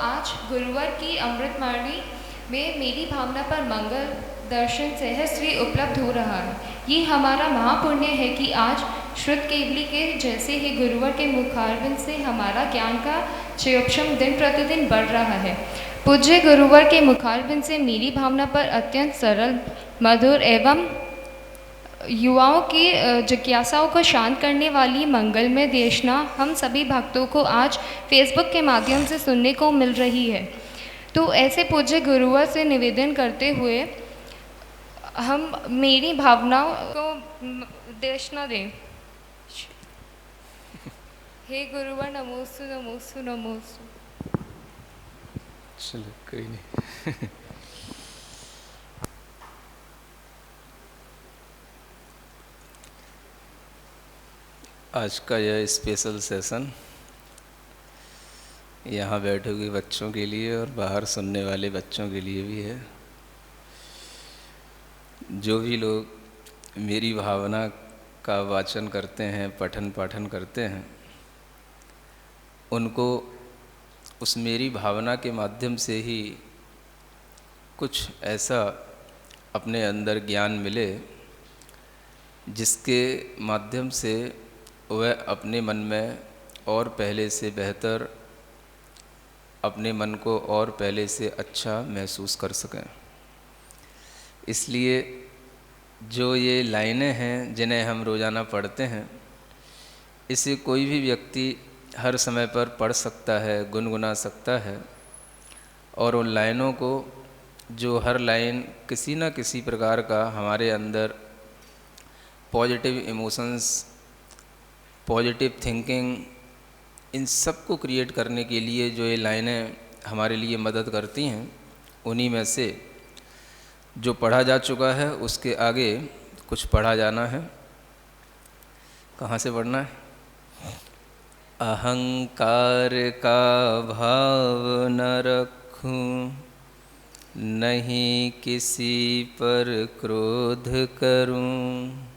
आज गुरुवार की अमृतवाणी में मेरी भावना पर मंगल दर्शन सहस्त्री उपलब्ध हो रहा है। ये हमारा महापुण्य है कि आज श्रुत केवली के जैसे ही गुरुवार के मुखारविंद से हमारा ज्ञान का क्षयोक्षम दिन प्रतिदिन बढ़ रहा है। पूज्य गुरुवार के मुखारविंद से मेरी भावना पर अत्यंत सरल, मधुर एवं युवाओं की जिज्ञासाओं को शांत करने वाली मंगलमय देशना हम सभी भक्तों को आज फेसबुक के माध्यम से सुनने को मिल रही है। तो ऐसे पूज्य गुरुवार से निवेदन करते हुए हम मेरी भावनाओं को देशना दें। हे गुरुवार नमोस्तु नमोस्तु नमोस्तु। चलो कोई नहीं। आज का यह स्पेशल सेशन यहाँ बैठे हुए बच्चों के लिए और बाहर सुनने वाले बच्चों के लिए भी है। जो भी लोग मेरी भावना का वाचन करते हैं, पठन पाठन करते हैं, उनको उस मेरी भावना के माध्यम से ही कुछ ऐसा अपने अंदर ज्ञान मिले जिसके माध्यम से वह अपने मन में और पहले से बेहतर, अपने मन को और पहले से अच्छा महसूस कर सकें। इसलिए जो ये लाइनें हैं जिन्हें हम रोज़ाना पढ़ते हैं, इसे कोई भी व्यक्ति हर समय पर पढ़ सकता है, गुनगुना सकता है, और उन लाइनों को, जो हर लाइन किसी न किसी प्रकार का हमारे अंदर पॉजिटिव इमोशंस, पॉजिटिव थिंकिंग, इन सब को क्रिएट करने के लिए जो ये लाइनें हमारे लिए मदद करती हैं, उन्हीं में से जो पढ़ा जा चुका है उसके आगे कुछ पढ़ा जाना है। कहाँ से पढ़ना है? अहंकार का भाव न रखूं, नहीं किसी पर क्रोध करूं,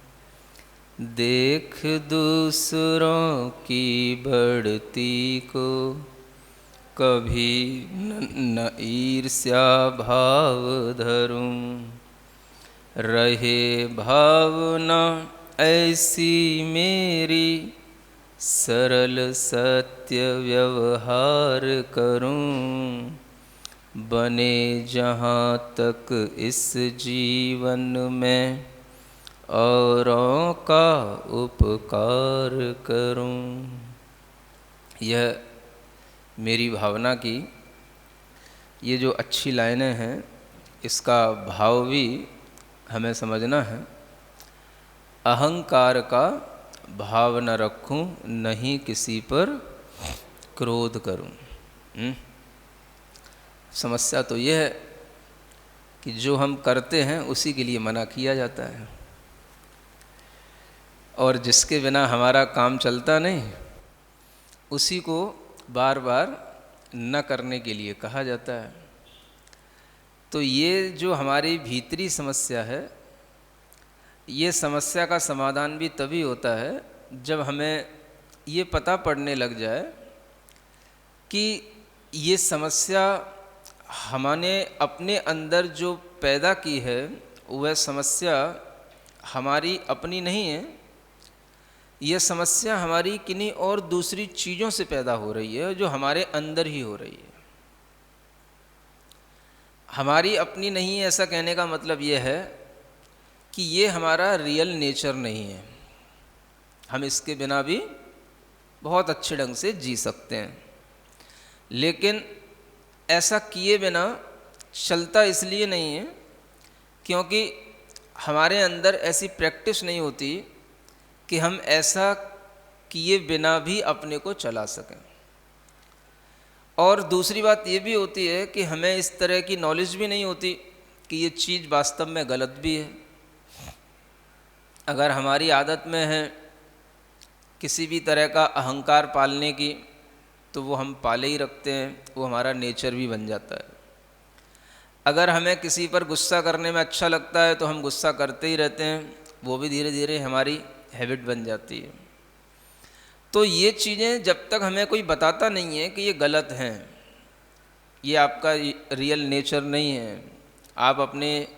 देख दूसरों की बढ़ती को कभी न ईर्ष्या भाव धरूं, रहे भावना ऐसी मेरी, सरल सत्य व्यवहार करूं, बने जहाँ तक इस जीवन में औरों का उपकार करूं। यह मेरी भावना की ये जो अच्छी लाइनें हैं, इसका भाव भी हमें समझना है। अहंकार का भाव न रखूं, नहीं किसी पर क्रोध करूं। समस्या तो यह है कि जो हम करते हैं उसी के लिए मना किया जाता है, और जिसके बिना हमारा काम चलता नहीं, उसी को बार बार न करने के लिए कहा जाता है। तो ये जो हमारी भीतरी समस्या है, ये समस्या का समाधान भी तभी होता है जब हमें ये पता पड़ने लग जाए कि ये समस्या हमने अपने अंदर जो पैदा की है, वह समस्या हमारी अपनी नहीं है। यह समस्या हमारी किन्हीं और दूसरी चीज़ों से पैदा हो रही है, जो हमारे अंदर ही हो रही है। हमारी अपनी नहीं है, ऐसा कहने का मतलब यह है कि ये हमारा रियल नेचर नहीं है। हम इसके बिना भी बहुत अच्छे ढंग से जी सकते हैं, लेकिन ऐसा किए बिना चलता इसलिए नहीं है क्योंकि हमारे अंदर ऐसी प्रैक्टिस नहीं होती कि हम ऐसा किए बिना भी अपने को चला सकें। और दूसरी बात ये भी होती है कि हमें इस तरह की नॉलेज भी नहीं होती कि ये चीज़ वास्तव में गलत भी है। अगर हमारी आदत में है किसी भी तरह का अहंकार पालने की, तो वो हम पाले ही रखते हैं, वो हमारा नेचर भी बन जाता है। अगर हमें किसी पर गुस्सा करने में अच्छा लगता है तो हम गुस्सा करते ही रहते हैं, वो भी धीरे धीरे हमारी हैबिट बन जाती है। तो ये चीज़ें जब तक हमें कोई बताता नहीं है कि ये गलत हैं, ये आपका रियल नेचर नहीं है। आप अपने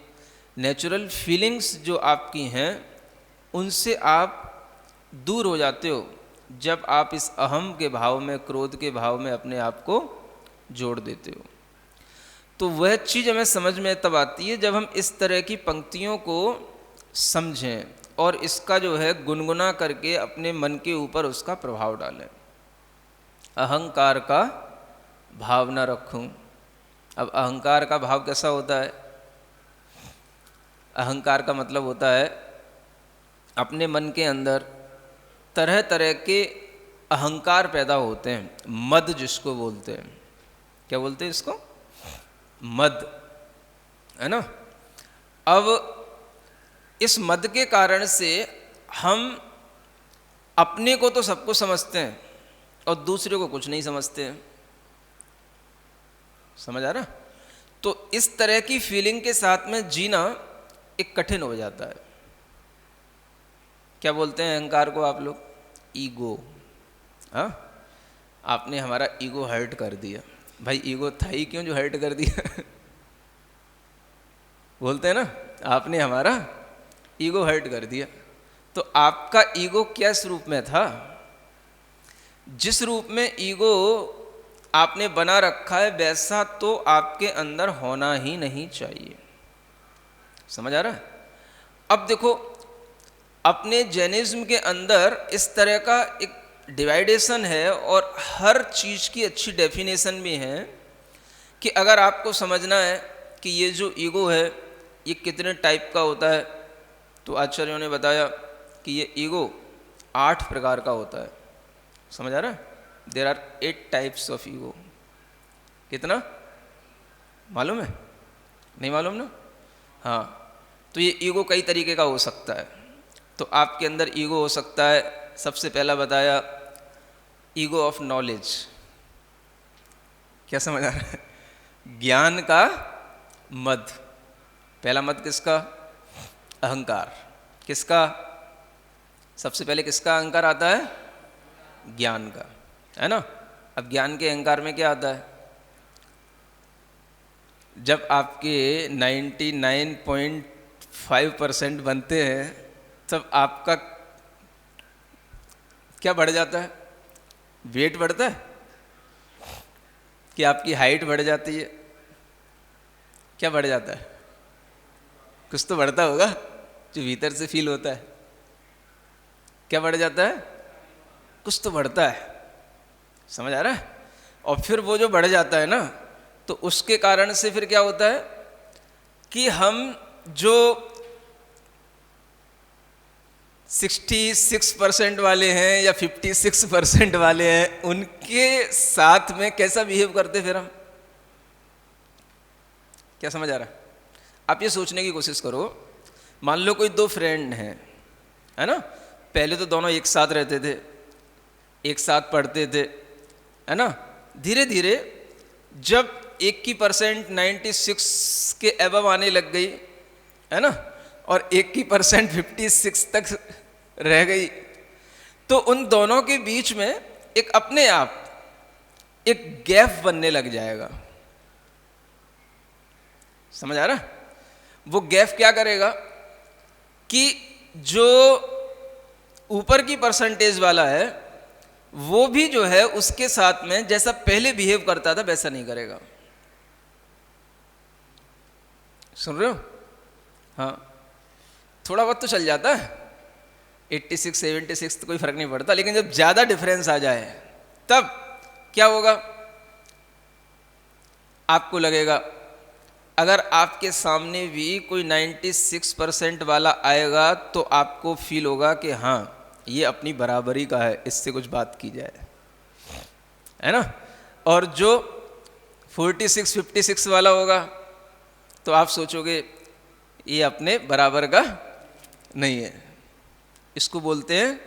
नेचुरल फीलिंग्स जो आपकी हैं उनसे आप दूर हो जाते हो जब आप इस अहम के भाव में, क्रोध के भाव में अपने आप को जोड़ देते हो। तो वह चीज़ हमें समझ में तब आती है जब हम इस तरह की पंक्तियों को समझें और इसका जो है गुनगुना करके अपने मन के ऊपर उसका प्रभाव डालें। अहंकार का भाव न रखूं। अब अहंकार का भाव कैसा होता है? अहंकार का मतलब होता है अपने मन के अंदर तरह तरह के अहंकार पैदा होते हैं, मद जिसको बोलते हैं। क्या बोलते हैं इसको? मद, है ना। अब इस मद के कारण से हम अपने को तो सबको समझते हैं और दूसरे को कुछ नहीं समझते हैं। समझ आ रहा? तो इस तरह की फीलिंग के साथ में जीना एक कठिन हो जाता है। क्या बोलते हैं अहंकार को आप लोग? ईगो। हाँ, आपने हमारा ईगो हर्ट कर दिया। भाई ईगो था ही क्यों जो हर्ट कर दिया? बोलते हैं ना, आपने हमारा ईगो हर्ट कर दिया। तो आपका ईगो किस रूप में था? जिस रूप में ईगो आपने बना रखा है वैसा तो आपके अंदर होना ही नहीं चाहिए। समझ आ रहा है? अब देखो, अपने जैनिज्म के अंदर इस तरह का एक डिवाइडेशन है और हर चीज़ की अच्छी डेफिनेशन भी है कि अगर आपको समझना है कि ये जो ईगो है ये कितने टाइप का होता है, तो आचार्यों ने बताया कि ये ईगो 8 प्रकार का होता है। समझ आ रहा है? There are 8 types of ego. कितना मालूम है? नहीं मालूम ना? हाँ, तो ये ईगो कई तरीके का हो सकता है। तो आपके अंदर ईगो हो सकता है, सबसे पहला बताया ईगो ऑफ नॉलेज। क्या समझ आ रहा है? ज्ञान का मद। पहला मद किसका? अहंकार। किसका? सबसे पहले किसका अहंकार आता है? ज्ञान का, है ना। अब ज्ञान के अहंकार में क्या आता है? जब आपके 99.5% बनते हैं तब आपका क्या बढ़ जाता है? वेट बढ़ता है कि आपकी हाइट बढ़ जाती है? क्या बढ़ जाता है? कुछ तो बढ़ता होगा जो भीतर से फील होता है। क्या बढ़ जाता है? कुछ तो बढ़ता है। समझ आ रहा है? और फिर वो जो बढ़ जाता है ना, तो उसके कारण से फिर क्या होता है कि हम जो 66% वाले हैं या 56% वाले हैं उनके साथ में कैसा बिहेव करते फिर हम? क्या समझ आ रहा है? आप ये सोचने की कोशिश करो, मान लो कोई 2 फ्रेंड हैं, है ना। पहले तो दोनों एक साथ रहते थे, एक साथ पढ़ते थे, है ना। धीरे धीरे जब एक की परसेंट 96 के एबव आने लग गई, है ना, और एक की परसेंट 56 तक रह गई, तो उन दोनों के बीच में एक अपने आप एक गैप बनने लग जाएगा। समझ आ रहा? वो गैप क्या करेगा कि जो ऊपर की परसेंटेज वाला है वो भी जो है उसके साथ में जैसा पहले बिहेव करता था वैसा नहीं करेगा। सुन रहे हो? हाँ, थोड़ा बहुत तो चल जाता है, 86 76 तो कोई फर्क नहीं पड़ता, लेकिन जब ज़्यादा डिफरेंस आ जाए तब क्या होगा? आपको लगेगा अगर आपके सामने भी कोई 96% वाला आएगा तो आपको फील होगा कि हाँ ये अपनी बराबरी का है, इससे कुछ बात की जाए, है ना। और जो 46 56 वाला होगा तो आप सोचोगे ये अपने बराबर का नहीं है, इसको बोलते हैं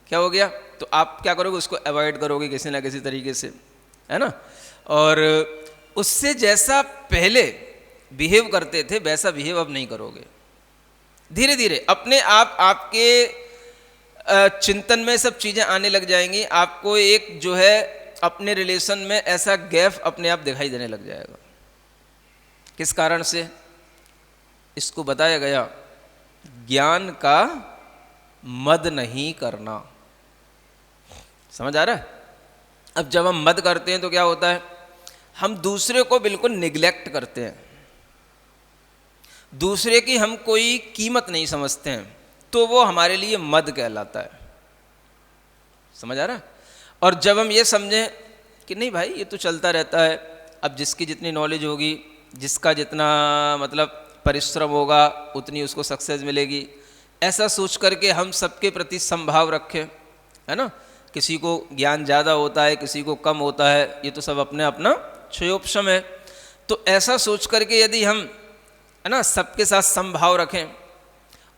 क्या हो गया। तो आप क्या करोगे? उसको अवॉइड करोगे किसी ना किसी तरीके से, है ना। और उससे जैसा पहले बिहेव करते थे वैसा बिहेव अब नहीं करोगे। धीरे धीरे अपने आप आपके चिंतन में सब चीज़ें आने लग जाएंगी। आपको एक जो है अपने रिलेशन में ऐसा गैप अपने आप दिखाई देने लग जाएगा। किस कारण से? इसको बताया गया, ज्ञान का मद नहीं करना। समझ आ रहा है? अब जब हम मद करते हैं तो क्या होता है, हम दूसरे को बिल्कुल निग्लेक्ट करते हैं, दूसरे की हम कोई कीमत नहीं समझते हैं, तो वो हमारे लिए मद कहलाता है। समझ आ रहा है? और जब हम ये समझें कि नहीं भाई ये तो चलता रहता है, अब जिसकी जितनी नॉलेज होगी, जिसका जितना मतलब परिश्रम होगा, उतनी उसको सक्सेस मिलेगी, ऐसा सोच करके हम सबके प्रति समभाव रखें, है ना। किसी को ज्ञान ज़्यादा होता है, किसी को कम होता है, ये तो सब अपने अपना क्षयोपशम है। तो ऐसा सोच करके यदि हम, है ना, सबके साथ समभाव रखें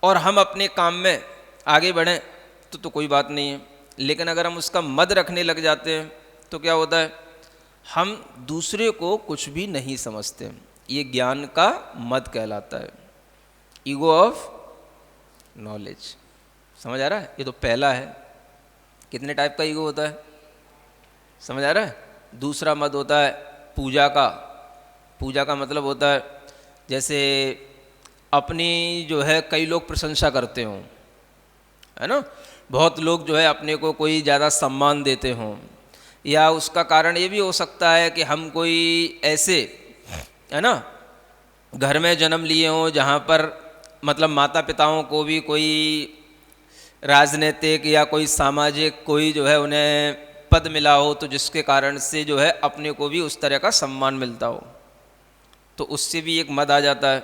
और हम अपने काम में आगे बढ़ें तो कोई बात नहीं है। लेकिन अगर हम उसका मद रखने लग जाते हैं तो क्या होता है, हम दूसरे को कुछ भी नहीं समझते। ये ज्ञान का मद कहलाता है, ईगो ऑफ नॉलेज। समझ आ रहा है? ये तो पहला है। कितने टाइप का ईगो होता है, समझ आ रहा है? दूसरा मद होता है पूजा का। पूजा का मतलब होता है जैसे अपनी जो है कई लोग प्रशंसा करते हों, है ना, बहुत लोग जो है अपने को कोई ज़्यादा सम्मान देते हों, या उसका कारण ये भी हो सकता है कि हम कोई ऐसे, है ना, घर में जन्म लिए हों जहाँ पर मतलब माता पिताओं को भी कोई राजनीतिक या कोई सामाजिक कोई जो है उन्हें पद मिला हो, तो जिसके कारण से जो है अपने को भी उस तरह का सम्मान मिलता हो, तो उससे भी एक मद आ जाता है,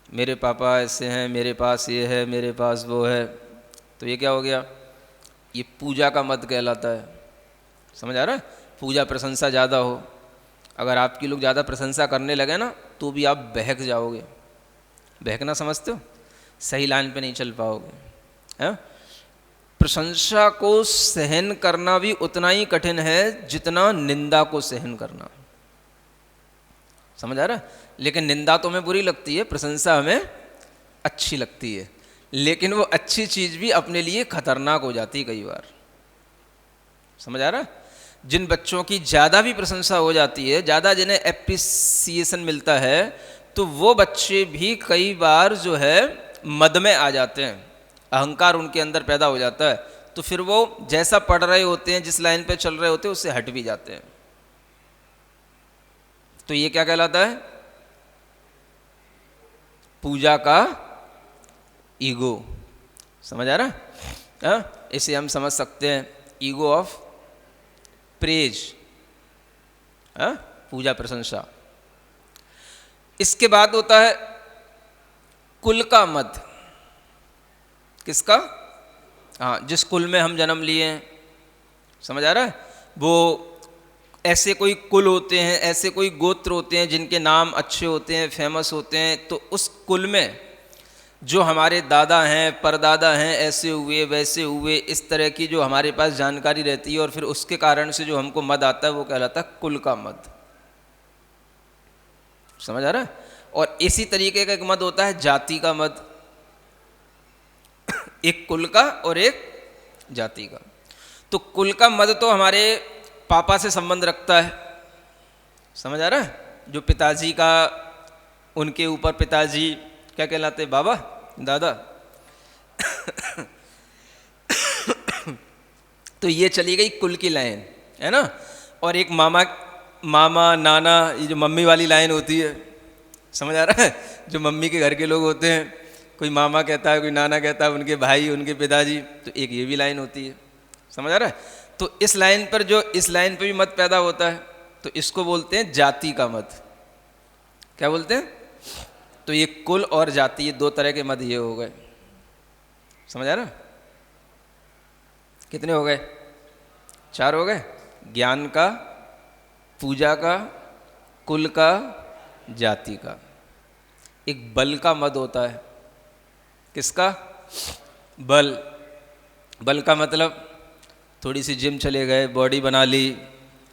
मेरे पापा ऐसे हैं, मेरे पास ये है, मेरे पास वो है। तो ये क्या हो गया, ये पूजा का मद कहलाता है। समझ आ रहा है? पूजा प्रशंसा ज़्यादा हो, अगर आपकी लोग ज़्यादा प्रशंसा करने लगे ना तो भी आप बहक जाओगे। बहकना समझते हो? सही लाइन पे नहीं चल पाओगे, है? प्रशंसा को सहन करना भी उतना ही कठिन है जितना निंदा को सहन करना। समझ आ रहा है? लेकिन निंदा तो हमें बुरी लगती है, प्रशंसा हमें अच्छी लगती है, लेकिन वो अच्छी चीज़ भी अपने लिए खतरनाक हो जाती है कई बार। समझ आ रहा है? जिन बच्चों की ज़्यादा भी प्रशंसा हो जाती है, ज़्यादा जिन्हें एप्रिसिएशन मिलता है, तो वो बच्चे भी कई बार जो है मद में आ जाते हैं, अहंकार उनके अंदर पैदा हो जाता है, तो फिर वो जैसा पढ़ रहे होते हैं, जिस लाइन पे चल रहे होते हैं, उससे हट भी जाते हैं। तो ये क्या कहलाता है? पूजा का ईगो। समझ आ रहा है? इसे हम समझ सकते हैं ईगो ऑफ प्रेज, पूजा प्रशंसा। इसके बाद होता है कुल का मद। किसका? हाँ, जिस कुल में हम जन्म लिए हैं। समझ आ रहा है? वो ऐसे कोई कुल होते हैं, ऐसे कोई गोत्र होते हैं जिनके नाम अच्छे होते हैं, फेमस होते हैं, तो उस कुल में जो हमारे दादा हैं, परदादा हैं, ऐसे हुए वैसे हुए, इस तरह की जो हमारे पास जानकारी रहती है, और फिर उसके कारण से जो हमको मद आता है वो कहलाता है कुल का मद। समझ आ रहा है? और इसी तरीके का एक मद होता है जाति का मद, एक कुल का और एक जाति का। तो कुल का मद तो हमारे पापा से संबंध रखता है। समझ आ रहा है? जो पिताजी का, उनके ऊपर पिताजी क्या कहलाते? बाबा, दादा। तो ये चली गई कुल की लाइन, है ना। और एक मामा, नाना, ये जो मम्मी वाली लाइन होती है। समझ आ रहा है? जो मम्मी के घर के लोग होते हैं, कोई मामा कहता है, कोई नाना कहता है, उनके भाई, उनके पिताजी, तो एक ये भी लाइन होती है। समझ आ रहा है? तो इस लाइन पर जो, इस लाइन पर भी मत पैदा होता है, तो इसको बोलते हैं जाति का मत। क्या बोलते हैं? तो ये कुल और जाति, ये दो तरह के मत ये हो गए। समझ आ रहा? कितने हो गए? 4 हो गए। ज्ञान का, पूजा का, कुल का, जाति का। एक बल का मद होता है। किसका? बल। बल का मतलब थोड़ी सी जिम चले गए, बॉडी बना ली।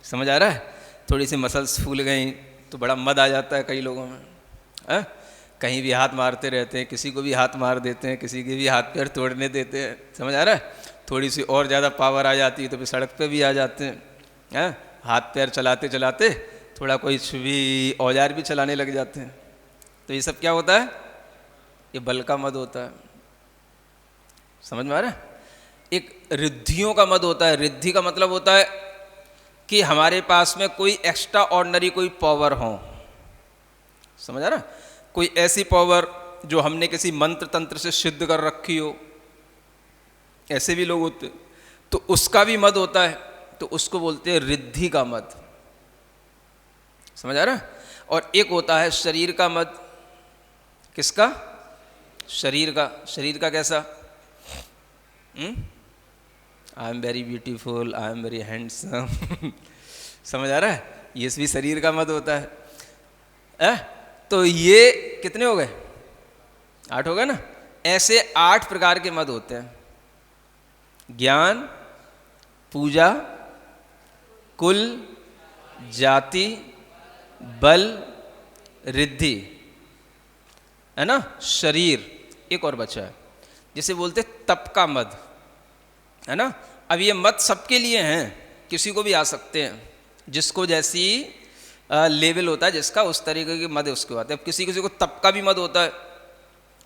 समझ आ रहा है? थोड़ी सी मसल्स फूल गई तो बड़ा मद आ जाता है कई लोगों में, है? कहीं भी हाथ मारते रहते हैं, किसी को भी हाथ मार देते हैं, किसी के भी हाथ पैर तोड़ने देते हैं। समझ आ रहा है? थोड़ी सी और ज़्यादा पावर आ जाती है तो फिर सड़क पे भी आ जाते हैं। हैं, हाथ पैर चलाते चलाते थोड़ा कोई भी औजार भी चलाने लग जाते हैं। तो ये सब क्या होता है? ये बल का मद होता है। समझ में आ रहा है? एक रिद्धियों का मद होता है। रिद्धि का मतलब होता है कि हमारे पास में कोई एक्स्ट्रा ऑर्डिनरी कोई पावर हो। समझ आ रहा? कोई ऐसी पावर जो हमने किसी मंत्र तंत्र से सिद्ध कर रखी हो, ऐसे भी लोग होते, तो उसका भी मद होता है, तो उसको बोलते हैं रिद्धि का मद। समझ आ रहा है? और एक होता है शरीर का मद। किसका? शरीर का। शरीर का कैसा? I am very beautiful, I am very handsome. समझ आ रहा है? ये भी शरीर का मद होता है। तो ये कितने हो गए? 8 हो गए ना। ऐसे 8 प्रकार के मद होते हैं। ज्ञान, पूजा, कुल, जाति, बल, रिद्धि, है ना, शरीर। एक और बचा है जिसे बोलते तप का मद, है ना। अब ये मद सबके लिए हैं, किसी को भी आ सकते हैं, जिसको जैसी लेवल होता है जिसका, उस तरीके के मद उसको आते हैं। अब किसी किसी को तप का भी मद होता है,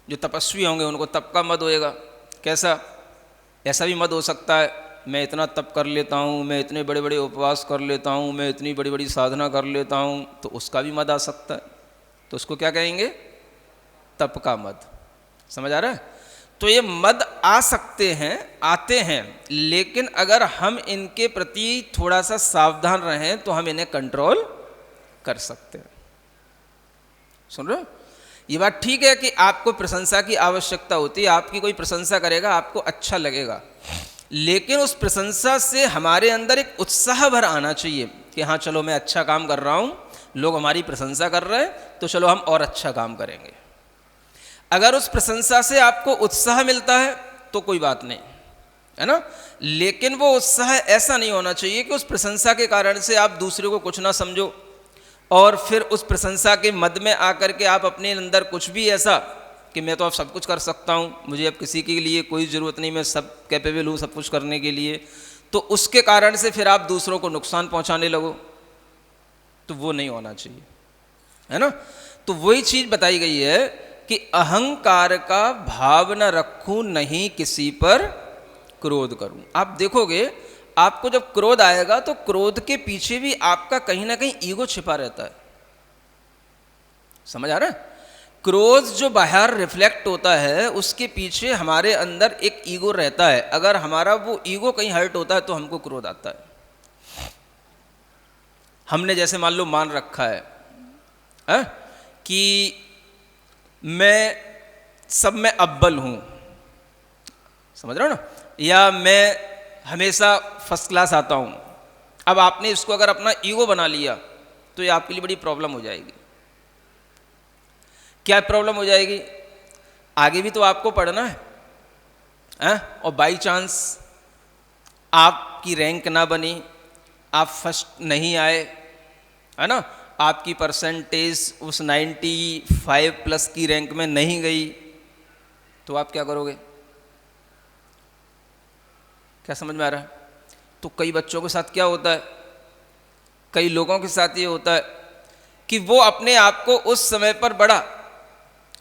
जो तपस्वी होंगे उनको तप का मद होएगा। कैसा? ऐसा भी मद हो सकता है, मैं इतना तप कर लेता हूँ, मैं इतने बड़े बड़े उपवास कर लेता हूँ, मैं इतनी बड़ी बड़ी साधना कर लेता हूँ, तो उसका भी मद आ सकता है। तो उसको क्या कहेंगे? तप का मद। समझ आ रहा है? तो ये मद आ सकते हैं, आते हैं, लेकिन अगर हम इनके प्रति थोड़ा सा सावधान रहें तो हम इन्हें कंट्रोल कर सकते हैं। सुन रहे हो? ये बात ठीक है कि आपको प्रशंसा की आवश्यकता होती है, आपकी कोई प्रशंसा करेगा आपको अच्छा लगेगा, लेकिन उस प्रशंसा से हमारे अंदर एक उत्साह भर आना चाहिए कि हाँ चलो मैं अच्छा काम कर रहा हूँ, लोग हमारी प्रशंसा कर रहे हैं, तो चलो हम और अच्छा काम करेंगे। अगर उस प्रशंसा से आपको उत्साह मिलता है तो कोई बात नहीं, है ना, लेकिन वो उत्साह ऐसा नहीं होना चाहिए कि उस प्रशंसा के कारण से आप दूसरे को कुछ ना समझो और फिर उस प्रशंसा के मद में आकर के आप अपने अंदर कुछ भी ऐसा कि मैं तो अब सब कुछ कर सकता हूँ, मुझे अब किसी के लिए कोई ज़रूरत नहीं, मैं सब कैपेबल हूँ सब कुछ करने के लिए, तो उसके कारण से फिर आप दूसरों को नुकसान पहुँचाने लगो, तो वो नहीं होना चाहिए, है ना। तो वही चीज़ बताई गई है कि अहंकार का भाव न रखूं, नहीं किसी पर क्रोध करूं। आप देखोगे आपको जब क्रोध आएगा तो क्रोध के पीछे भी आपका कहीं ना कहीं ईगो छिपा रहता है। समझ आ रहा है? क्रोध जो बाहर रिफ्लेक्ट होता है उसके पीछे हमारे अंदर एक ईगो रहता है। अगर हमारा वो ईगो कहीं हर्ट होता है तो हमको क्रोध आता है। हमने जैसे मान लो मान रखा है कि मैं सब में अव्वल हूं, समझ रहे हो ना, या मैं हमेशा फर्स्ट क्लास आता हूं। अब आपने इसको अगर अपना ईगो बना लिया तो ये आपके लिए बड़ी प्रॉब्लम हो जाएगी। क्या प्रॉब्लम हो जाएगी? आगे भी तो आपको पढ़ना है और बाई चांस आपकी रैंक ना बनी, आप फर्स्ट नहीं आए, है ना, आपकी परसेंटेज उस 95 प्लस की रैंक में नहीं गई, तो आप क्या करोगे? क्या समझ में आ रहा है? तो कई बच्चों के साथ क्या होता है, कई लोगों के साथ ये होता है कि वो अपने आप को उस समय पर बड़ा,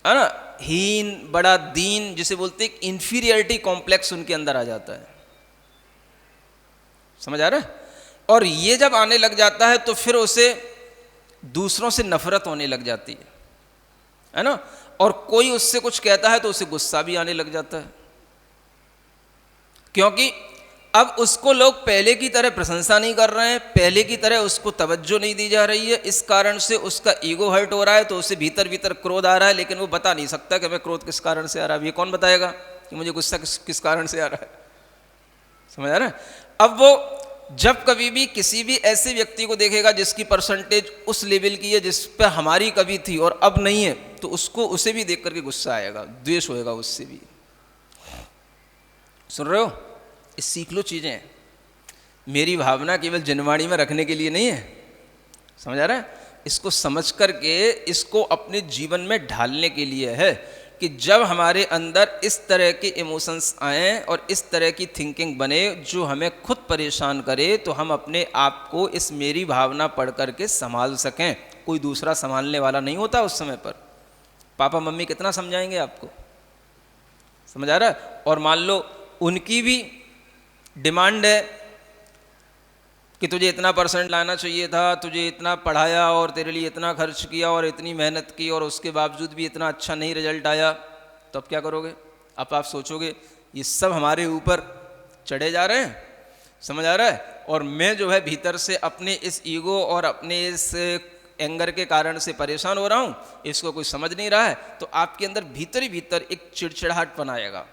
है ना, हीन, बड़ा दीन, जिसे बोलते हैं इंफीरियरिटी कॉम्प्लेक्स उनके अंदर आ जाता है। समझ आ रहा है? और ये जब आने लग जाता है तो फिर उसे दूसरों से नफरत होने लग जाती है ना, और कोई उससे कुछ कहता है तो उसे गुस्सा भी आने लग जाता है, क्योंकि अब उसको लोग पहले की तरह प्रशंसा नहीं कर रहे हैं, पहले की तरह उसको तवज्जो नहीं दी जा रही है। इस कारण से उसका ईगो हर्ट हो रहा है, तो उसे भीतर भीतर क्रोध आ रहा है, लेकिन वो बता नहीं सकता कि मैं क्रोध किस कारण से आ रहा है। ये कौन बताएगा कि मुझे गुस्सा किस कारण से आ रहा है? समझ आ रहा है? अब वो जब कभी भी किसी भी ऐसे व्यक्ति को देखेगा जिसकी परसेंटेज उस लेवल की है जिस पर हमारी कभी थी और अब नहीं है, तो उसको उसे भी देख करके गुस्सा आएगा, द्वेष होएगा उससे भी। सुन रहे हो? इस सीख लो चीज़ें। मेरी भावना केवल जनवाणी में रखने के लिए नहीं है, समझ आ रहा है? इसको समझ करके इसको अपने जीवन में ढालने के लिए है। कि जब हमारे अंदर इस तरह के इमोशंस आएँ और इस तरह की थिंकिंग बने जो हमें खुद परेशान करे, तो हम अपने आप को इस मेरी भावना पढ़ करके संभाल सकें। कोई दूसरा संभालने वाला नहीं होता उस समय पर। पापा मम्मी कितना समझाएंगे आपको, समझ आ रहा है? और मान लो उनकी भी डिमांड है कि तुझे इतना परसेंट लाना चाहिए था, तुझे इतना पढ़ाया और तेरे लिए इतना खर्च किया और इतनी मेहनत की और उसके बावजूद भी इतना अच्छा नहीं रिजल्ट आया, तो अब क्या करोगे? अब आप सोचोगे ये सब हमारे ऊपर चढ़े जा रहे हैं, समझ आ रहा है? और मैं जो है भीतर से अपने इस ईगो और अपने इस एंगर के कारण से परेशान हो रहा हूँ, इसको कोई समझ नहीं रहा है। तो आपके अंदर भीतर ही भीतर एक चिड़चिड़ाहट आएगा,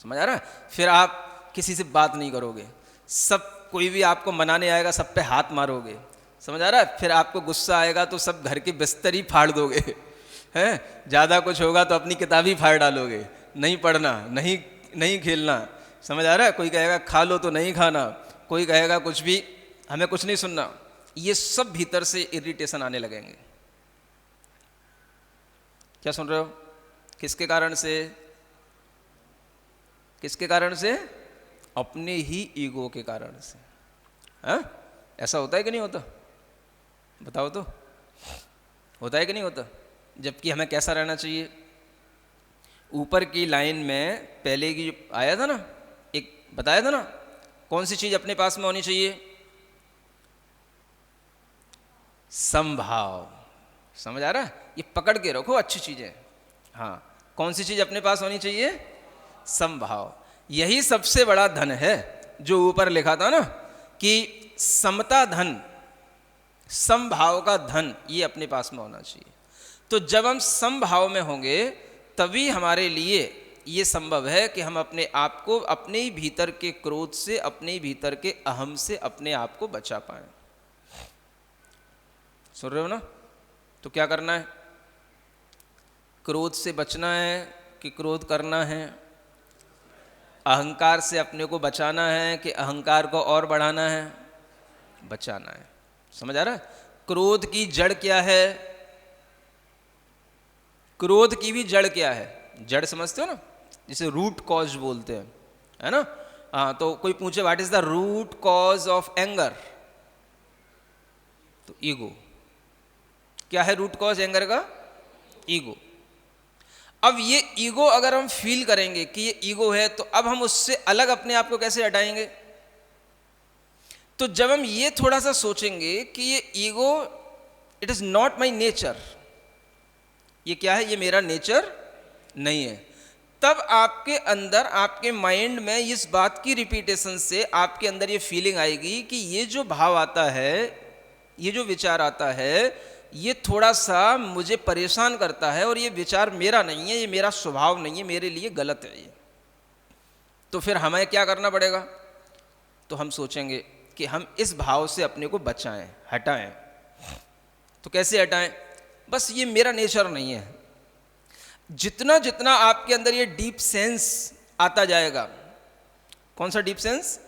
समझ आ रहा है? फिर आप किसी से बात नहीं करोगे, सब कोई भी आपको मनाने आएगा सब पे हाथ मारोगे, समझ आ रहा है? फिर आपको गुस्सा आएगा तो सब घर के बिस्तर ही फाड़ दोगे, हैं? ज़्यादा कुछ होगा तो अपनी किताब ही फाड़ डालोगे, नहीं पढ़ना, नहीं खेलना, समझ आ रहा है? कोई कहेगा खा लो तो नहीं खाना, कोई कहेगा कुछ भी, हमें कुछ नहीं सुनना। ये सब भीतर से इरिटेशन आने लगेंगे। क्या सुन रहे हो? किसके कारण से? किसके कारण से? अपने ही ईगो के कारण से। हाँ, ऐसा होता है कि नहीं होता? बताओ तो, होता है कि नहीं होता? जबकि हमें कैसा रहना चाहिए? ऊपर की लाइन में पहले की आया था ना, एक बताया था ना, कौन सी चीज अपने पास में होनी चाहिए? समभाव। समझ आ रहा है? ये पकड़ के रखो, अच्छी चीज है। हाँ, कौन सी चीज अपने पास होनी चाहिए? समभाव। यही सबसे बड़ा धन है, जो ऊपर लिखा था ना कि समता धन, समभाव का धन, ये अपने पास में होना चाहिए। तो जब हम समभाव में होंगे तभी हमारे लिए ये संभव है कि हम अपने आप को अपने ही भीतर के क्रोध से, अपने ही भीतर के अहम से अपने आप को बचा पाए। सुन रहे हो ना? तो क्या करना है? क्रोध से बचना है कि क्रोध करना है? अहंकार से अपने को बचाना है कि अहंकार को और बढ़ाना है? बचाना है। समझ आ रहा है? क्रोध की जड़ क्या है? क्रोध की भी जड़ क्या है? जड़ समझते हो ना, जिसे रूट कॉज बोलते हैं, है ना? हाँ, तो कोई पूछे what is the root cause of anger, तो ईगो। क्या है रूट कॉज एंगर का? ईगो। अब ये ईगो अगर हम फील करेंगे कि ये ईगो है, तो अब हम उससे अलग अपने आप को कैसे हटाएंगे? तो जब हम ये थोड़ा सा सोचेंगे कि ये ego it is not my nature, ये क्या है, ये मेरा नेचर नहीं है, तब आपके अंदर, आपके माइंड में इस बात की रिपीटेशन से आपके अंदर ये फीलिंग आएगी कि ये जो भाव आता है, ये जो विचार आता है, ये थोड़ा सा मुझे परेशान करता है और ये विचार मेरा नहीं है, ये मेरा स्वभाव नहीं है, मेरे लिए गलत है ये। तो फिर हमें क्या करना पड़ेगा? तो हम सोचेंगे कि हम इस भाव से अपने को बचाएं, हटाएं। तो कैसे हटाएं? बस ये मेरा नेचर नहीं है। जितना जितना आपके अंदर ये डीप सेंस आता जाएगा, कौन सा डीप सेंस?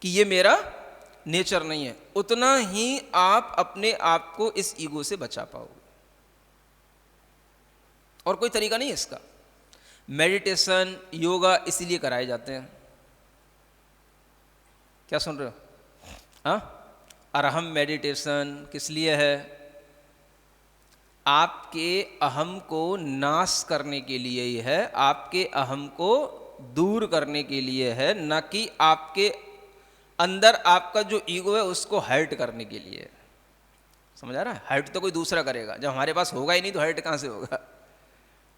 कि ये मेरा नेचर नहीं है, उतना ही आप अपने आप को इस ईगो से बचा पाओगे। और कोई तरीका नहीं है इसका। मेडिटेशन, योगा इसीलिए कराए जाते हैं। क्या सुन रहे हो? हाँ, अरहम मेडिटेशन किस लिए है? आपके अहम को नाश करने के लिए ही है, आपके अहम को दूर करने के लिए है, न कि आपके अंदर आपका जो ईगो है उसको हर्ट करने के लिए। समझ आ रहा है? हर्ट तो कोई दूसरा करेगा, जब हमारे पास होगा ही नहीं तो हर्ट कहाँ से होगा?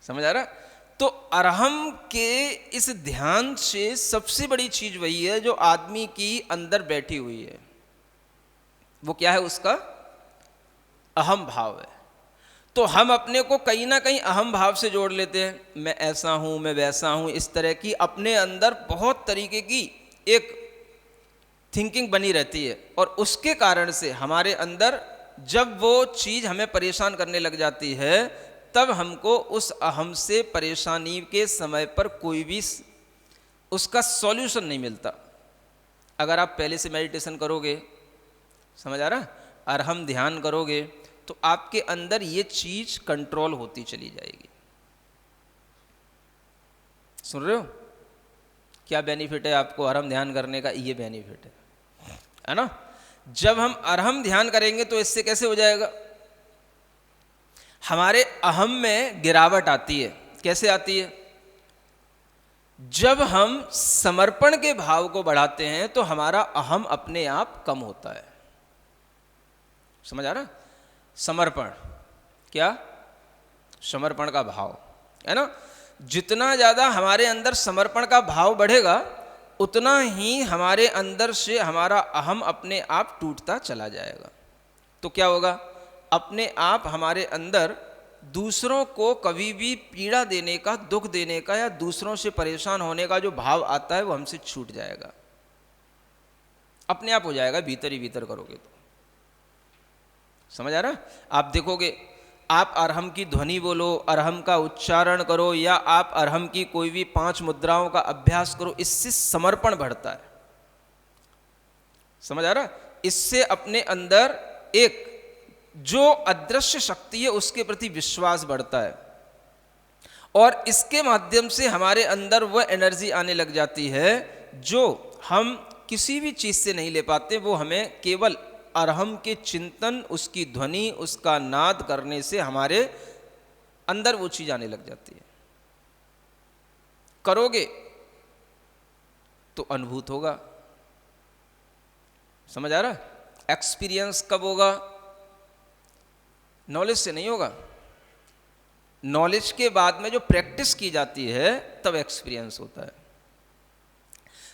समझ आ रहा है? तो अरहम के इस ध्यान से सबसे बड़ी चीज वही है जो आदमी की अंदर बैठी हुई है। वो क्या है? उसका अहम भाव है। तो हम अपने को कहीं ना कहीं अहम भाव से जोड़ लेते हैं, मैं ऐसा हूं, मैं वैसा हूं, इस तरह की अपने अंदर बहुत तरीके की एक थिंकिंग बनी रहती है। और उसके कारण से हमारे अंदर जब वो चीज़ हमें परेशान करने लग जाती है, तब हमको उस अहम से परेशानी के समय पर कोई भी उसका सॉल्यूशन नहीं मिलता। अगर आप पहले से मेडिटेशन करोगे, समझ आ रहा है, अरहम ध्यान करोगे, तो आपके अंदर ये चीज़ कंट्रोल होती चली जाएगी। सुन रहे हो? क्या बेनिफिट है आपको अरहम ध्यान करने का? ये बेनिफिट है ना? जब हम अरहम ध्यान करेंगे तो इससे कैसे हो जाएगा, हमारे अहम में गिरावट आती है। कैसे आती है? जब हम समर्पण के भाव को बढ़ाते हैं तो हमारा अहम अपने आप कम होता है। समझ आ रहा? समर्पण क्या? समर्पण का भाव है ना? जितना ज़्यादा हमारे अंदर समर्पण का भाव बढ़ेगा उतना ही हमारे अंदर से हमारा अहम अपने आप टूटता चला जाएगा। तो क्या होगा? अपने आप हमारे अंदर दूसरों को कभी भी पीड़ा देने का, दुख देने का या दूसरों से परेशान होने का जो भाव आता है वो हमसे छूट जाएगा, अपने आप हो जाएगा। भीतर ही भीतर करोगे तो। समझ आ रहा? आप देखोगे, आप अरहम की ध्वनि बोलो, अरहम का उच्चारण करो या आप अरहम की कोई भी 5 मुद्राओं का अभ्यास करो, इससे समर्पण बढ़ता है। समझ आ रहा? इससे अपने अंदर एक जो अदृश्य शक्ति है उसके प्रति विश्वास बढ़ता है और इसके माध्यम से हमारे अंदर वह एनर्जी आने लग जाती है जो हम किसी भी चीज से नहीं ले पाते। वो हमें केवल अरहम के चिंतन, उसकी ध्वनि, उसका नाद करने से हमारे अंदर वो चीज आने लग जाती है। करोगे तो अनुभूत होगा। समझ आ रहा? एक्सपीरियंस कब होगा? नॉलेज से नहीं होगा। नॉलेज के बाद में जो प्रैक्टिस की जाती है तब एक्सपीरियंस होता है।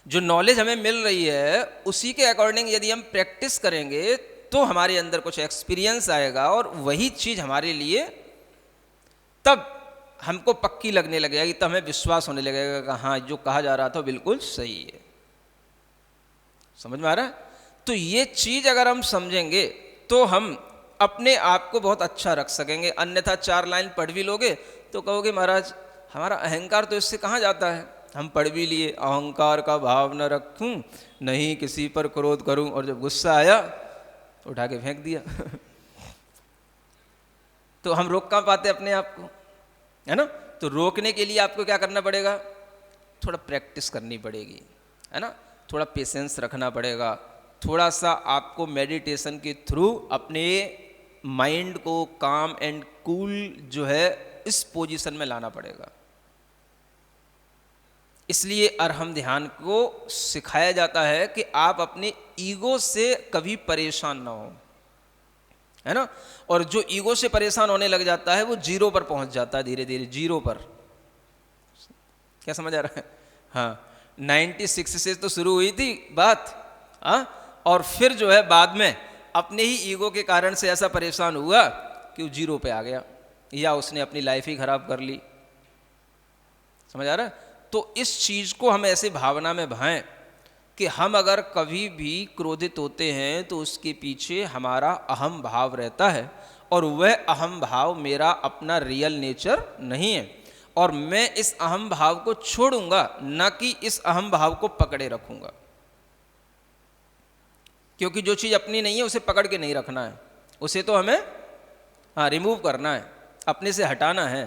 जो नॉलेज हमें मिल रही है उसी के अकॉर्डिंग यदि हम प्रैक्टिस करेंगे तो हमारे अंदर कुछ एक्सपीरियंस आएगा और वही चीज हमारे लिए तब हमको पक्की लगने लगेगी, तब हमें विश्वास होने लगेगा कि हाँ जो कहा जा रहा था बिल्कुल सही है। समझ में आ रहा है? तो ये चीज अगर हम समझेंगे तो हम अपने आप को बहुत अच्छा रख सकेंगे। अन्यथा 4 लाइन पढ़ भी लोगे तो कहोगे महाराज हमारा अहंकार तो इससे कहाँ जाता है, हम पढ़ भी लिए अहंकार का भाव न रखूं, नहीं किसी पर क्रोध करूं, और जब गुस्सा आया तो उठा के फेंक दिया। तो हम रोक कहाँ पाते अपने आप को, है ना? तो रोकने के लिए आपको क्या करना पड़ेगा? थोड़ा प्रैक्टिस करनी पड़ेगी, है ना? थोड़ा पेशेंस रखना पड़ेगा। थोड़ा सा आपको मेडिटेशन के थ्रू अपने माइंड को काम एंड कूल जो है इस पोजीशन में लाना पड़ेगा। इसलिए अरहम ध्यान को सिखाया जाता है कि आप अपने ईगो से कभी परेशान ना हो, है ना? और जो ईगो से परेशान होने लग जाता है वो जीरो पर पहुंच जाता है, धीरे धीरे जीरो पर। क्या समझ आ रहा है? हाँ, 96 से तो शुरू हुई थी बात, हाँ, और फिर जो है बाद में अपने ही ईगो के कारण से ऐसा परेशान हुआ कि वो जीरो पे आ गया या उसने अपनी लाइफ ही खराब कर ली। समझ आ रहा है? तो इस चीज को हम ऐसे भावना में भाएं कि हम अगर कभी भी क्रोधित होते हैं तो उसके पीछे हमारा अहम भाव रहता है और वह अहम भाव मेरा अपना रियल नेचर नहीं है और मैं इस अहम भाव को छोड़ूंगा, ना कि इस अहम भाव को पकड़े रखूंगा। क्योंकि जो चीज़ अपनी नहीं है उसे पकड़ के नहीं रखना है, उसे तो हमें हाँ रिमूव करना है, अपने से हटाना है।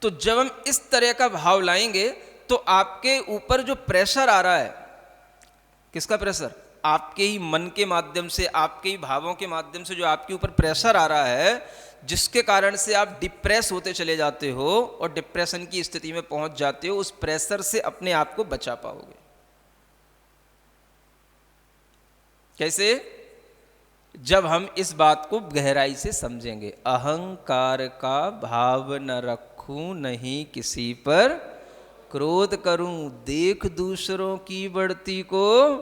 तो जब हम इस तरह का भाव लाएंगे तो आपके ऊपर जो प्रेशर आ रहा है, किसका प्रेशर? आपके ही मन के माध्यम से, आपके ही भावों के माध्यम से जो आपके ऊपर प्रेशर आ रहा है, जिसके कारण से आप डिप्रेस होते चले जाते हो और डिप्रेशन की स्थिति में पहुंच जाते हो, उस प्रेशर से अपने आप को बचा पाओगे। कैसे? जब हम इस बात को गहराई से समझेंगे। अहंकार का भाव न रखूं, नहीं किसी पर क्रोध करूं, देख दूसरों की बढ़ती को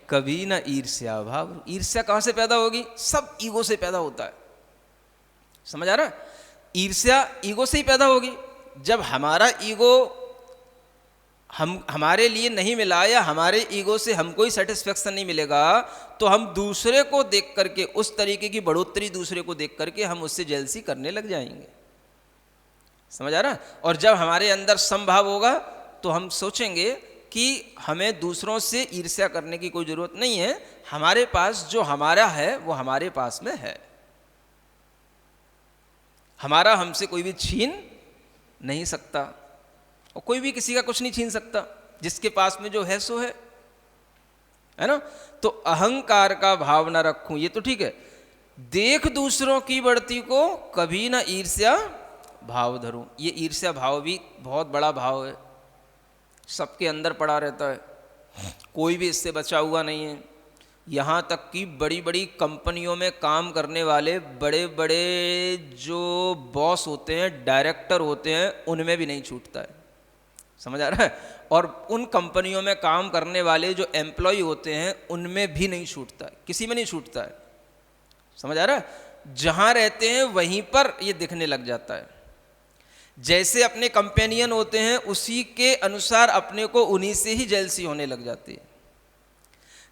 कभी न ईर्ष्या भाव। ईर्ष्या कहां से पैदा होगी? सब ईगो से पैदा होता है। समझ आ रहा है? ईर्ष्या ईगो से ही पैदा होगी। जब हमारा ईगो हमारे लिए नहीं मिला या हमारे ईगो से हमको ही सेटिस्फेक्शन नहीं मिलेगा तो हम दूसरे को देख करके, उस तरीके की बढ़ोतरी दूसरे को देख करके हम उससे जेलसी करने लग जाएंगे। समझ आ रहा है? और जब हमारे अंदर समभाव होगा तो हम सोचेंगे कि हमें दूसरों से ईर्ष्या करने की कोई जरूरत नहीं है, हमारे पास जो हमारा है वो हमारे पास में है, हमारा हमसे कोई भी छीन नहीं सकता। और कोई भी किसी का कुछ नहीं छीन सकता, जिसके पास में जो है सो है ना। तो अहंकार का भाव ना रखूं, ये तो ठीक है। देख दूसरों की बढ़ती को कभी ना ईर्ष्या भाव धरूं, ये ईर्ष्या भाव भी बहुत बड़ा भाव है, सबके अंदर पड़ा रहता है, कोई भी इससे बचा हुआ नहीं है। यहाँ तक कि बड़ी बड़ी कंपनियों में काम करने वाले बड़े बड़े जो बॉस होते हैं, डायरेक्टर होते हैं, उनमें भी नहीं छूटता है, समझ आ रहा है। और उन कंपनियों में काम करने वाले जो एम्प्लॉय होते हैं उनमें भी नहीं छूटता है, किसी में नहीं छूटता है, समझ आ रहा है। जहाँ रहते हैं वहीं पर ये दिखने लग जाता है। जैसे अपने कंपेनियन होते हैं उसी के अनुसार अपने को उन्हीं से ही जेलसी होने लग जाती है।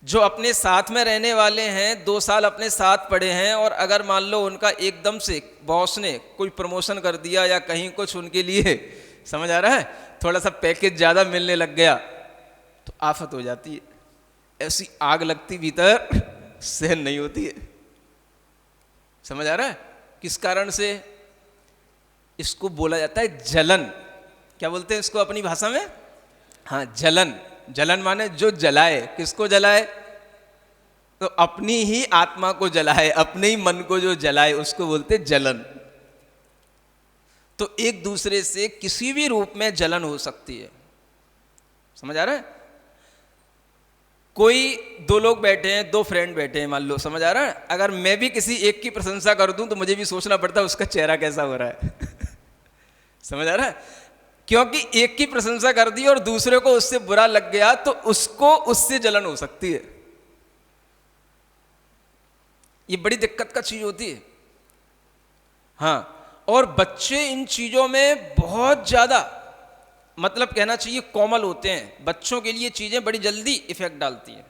जो अपने साथ में रहने वाले हैं, 2 साल अपने साथ पढ़े हैं, और अगर मान लो उनका एकदम से बॉस ने कोई प्रमोशन कर दिया या कहीं कुछ उनके लिए, समझ आ रहा है, थोड़ा सा पैकेज ज़्यादा मिलने लग गया, तो आफत हो जाती है, ऐसी आग लगती भीतर, सहन नहीं होती है, समझ आ रहा है। किस कारण से? इसको बोला जाता है जलन। क्या बोलते हैं इसको अपनी भाषा में? हाँ, जलन। जलन माने जो जलाए, किसको जलाए? तो अपनी ही आत्मा को जलाए, अपने ही मन को जो जलाए उसको बोलते जलन। तो एक दूसरे से किसी भी रूप में जलन हो सकती है, समझ आ रहा है। कोई 2 लोग बैठे हैं, 2 फ्रेंड बैठे हैं मान लो, समझ आ रहा है। अगर मैं भी किसी एक की प्रशंसा कर दूं तो मुझे भी सोचना पड़ता है उसका चेहरा कैसा हो रहा है समझ आ रहा है। क्योंकि एक की प्रशंसा कर दी और दूसरे को उससे बुरा लग गया तो उसको उससे जलन हो सकती है। ये बड़ी दिक्कत का चीज होती है। हाँ, और बच्चे इन चीजों में बहुत ज्यादा, मतलब कहना चाहिए कोमल होते हैं। बच्चों के लिए चीजें बड़ी जल्दी इफेक्ट डालती हैं,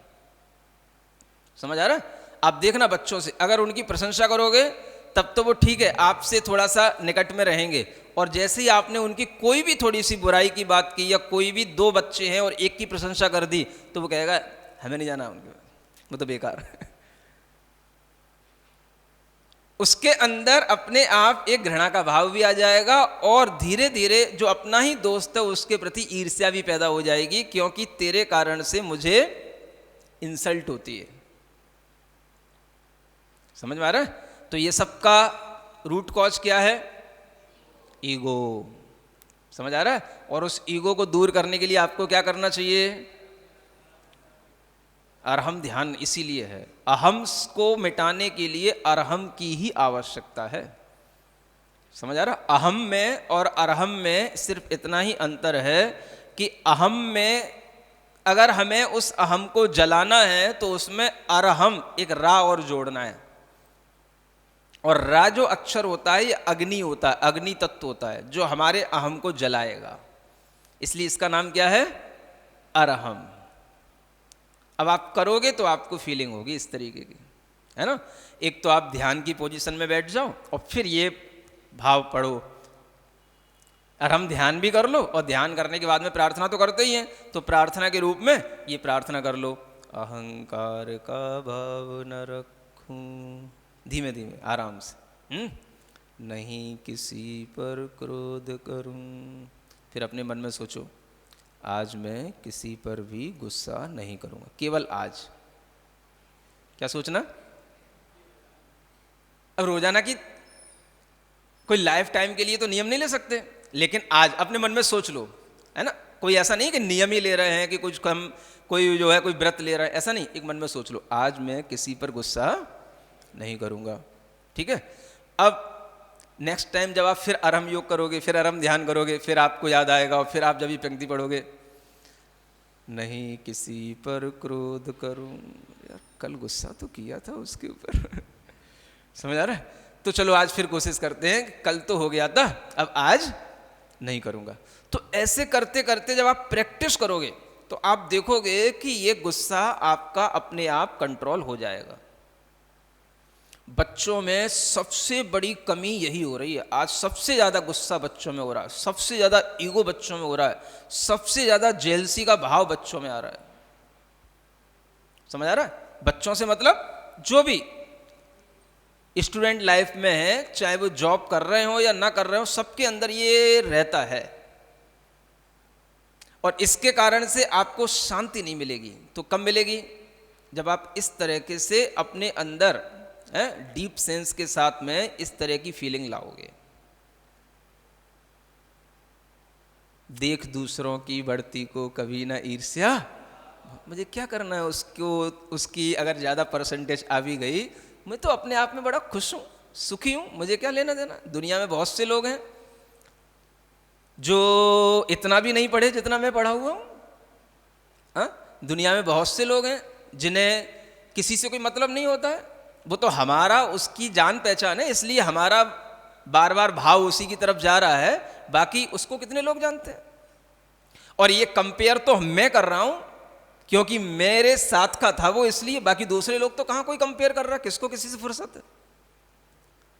समझ आ रहा है। आप देखना बच्चों से अगर उनकी प्रशंसा करोगे तब तो वो ठीक है, आपसे थोड़ा सा निकट में रहेंगे, और जैसे ही आपने उनकी कोई भी थोड़ी सी बुराई की बात की, या कोई भी 2 बच्चे हैं और एक की प्रशंसा कर दी, तो वो कहेगा हमें नहीं जाना उनके, वो तो बेकार उसके अंदर अपने आप एक घृणा का भाव भी आ जाएगा, और धीरे धीरे जो अपना ही दोस्त है उसके प्रति ईर्ष्या भी पैदा हो जाएगी, क्योंकि तेरे कारण से मुझे इंसल्ट होती है, समझ में आ रहा है। तो ये सबका रूट कॉज क्या है? ईगो, समझ आ रहा है। और उस ईगो को दूर करने के लिए आपको क्या करना चाहिए? अरहम ध्यान इसीलिए है, अहम को मिटाने के लिए अरहम की ही आवश्यकता है, समझ आ रहा। अहम में और अरहम में सिर्फ इतना ही अंतर है कि अहम में अगर हमें उस अहम को जलाना है तो उसमें अरहम एक रा और जोड़ना है, और रा जो अक्षर होता है ये अग्नि होता है, अग्नि तत्व होता है जो हमारे अहम को जलाएगा, इसलिए इसका नाम क्या है? अरहम। अब आप करोगे तो आपको फीलिंग होगी इस तरीके की, है ना। एक तो आप ध्यान की पोजीशन में बैठ जाओ और फिर ये भाव पढ़ो, अरहम ध्यान भी कर लो, और ध्यान करने के बाद में प्रार्थना तो करते ही हैं, तो प्रार्थना के रूप में ये प्रार्थना कर लो, अहंकार का भाव न रखूं, धीमे धीमे आराम से, नहीं किसी पर क्रोध करूं। फिर अपने मन में सोचो, आज मैं किसी पर भी गुस्सा नहीं करूंगा, केवल आज। क्या सोचना? अब रोजाना की कोई लाइफ टाइम के लिए तो नियम नहीं ले सकते, लेकिन आज अपने मन में सोच लो, है ना। कोई ऐसा नहीं कि नियम ही ले रहे हैं कि कुछ कम, कोई जो है कोई व्रत ले रहा है, ऐसा नहीं। एक मन में सोच लो, आज मैं किसी पर गुस्सा नहीं करूंगा, ठीक है। अब नेक्स्ट टाइम जब आप फिर अरहम योग करोगे, फिर अरहम ध्यान करोगे, फिर आपको याद आएगा, और फिर आप जब ये पंक्ति पढ़ोगे, नहीं किसी पर क्रोध करूं, यार कल गुस्सा तो किया था उसके ऊपर समझ आ रहा है। तो चलो आज फिर कोशिश करते हैं, कल तो हो गया था, अब आज नहीं करूंगा। तो ऐसे करते करते जब आप प्रैक्टिस करोगे तो आप देखोगे कि ये गुस्सा आपका अपने आप कंट्रोल हो जाएगा। बच्चों में सबसे बड़ी कमी यही हो रही है आज, सबसे ज़्यादा गुस्सा बच्चों में हो रहा है, सबसे ज़्यादा ईगो बच्चों में हो रहा है, सबसे ज़्यादा जेलसी का भाव बच्चों में आ रहा है, समझ आ रहा है। बच्चों से मतलब जो भी स्टूडेंट लाइफ में है, चाहे वो जॉब कर रहे हो या ना कर रहे हो, सबके अंदर ये रहता है। और इसके कारण से आपको शांति नहीं मिलेगी। तो कब मिलेगी? जब आप इस तरीके से अपने अंदर डीप सेंस के साथ में इस तरह की फीलिंग लाओगे। देख दूसरों की बढ़ती को कभी ना ईर्ष्या, मुझे क्या करना है उसको, उसकी अगर ज़्यादा परसेंटेज आ भी गई, मैं तो अपने आप में बड़ा खुश हूँ, सुखी हूँ, मुझे क्या लेना देना। दुनिया में बहुत से लोग हैं जो इतना भी नहीं पढ़े जितना मैं पढ़ा हुआ हूँ। दुनिया में बहुत से लोग हैं जिन्हें किसी से कोई मतलब नहीं होता है। वो तो हमारा उसकी जान पहचान है, इसलिए हमारा बार बार भाव उसी की तरफ जा रहा है, बाकी उसको कितने लोग जानते हैं। और ये कंपेयर तो मैं कर रहा हूं क्योंकि मेरे साथ का था वो, इसलिए। बाकी दूसरे लोग तो कहां कोई कंपेयर कर रहा है, किसको किसी से फुर्सत है।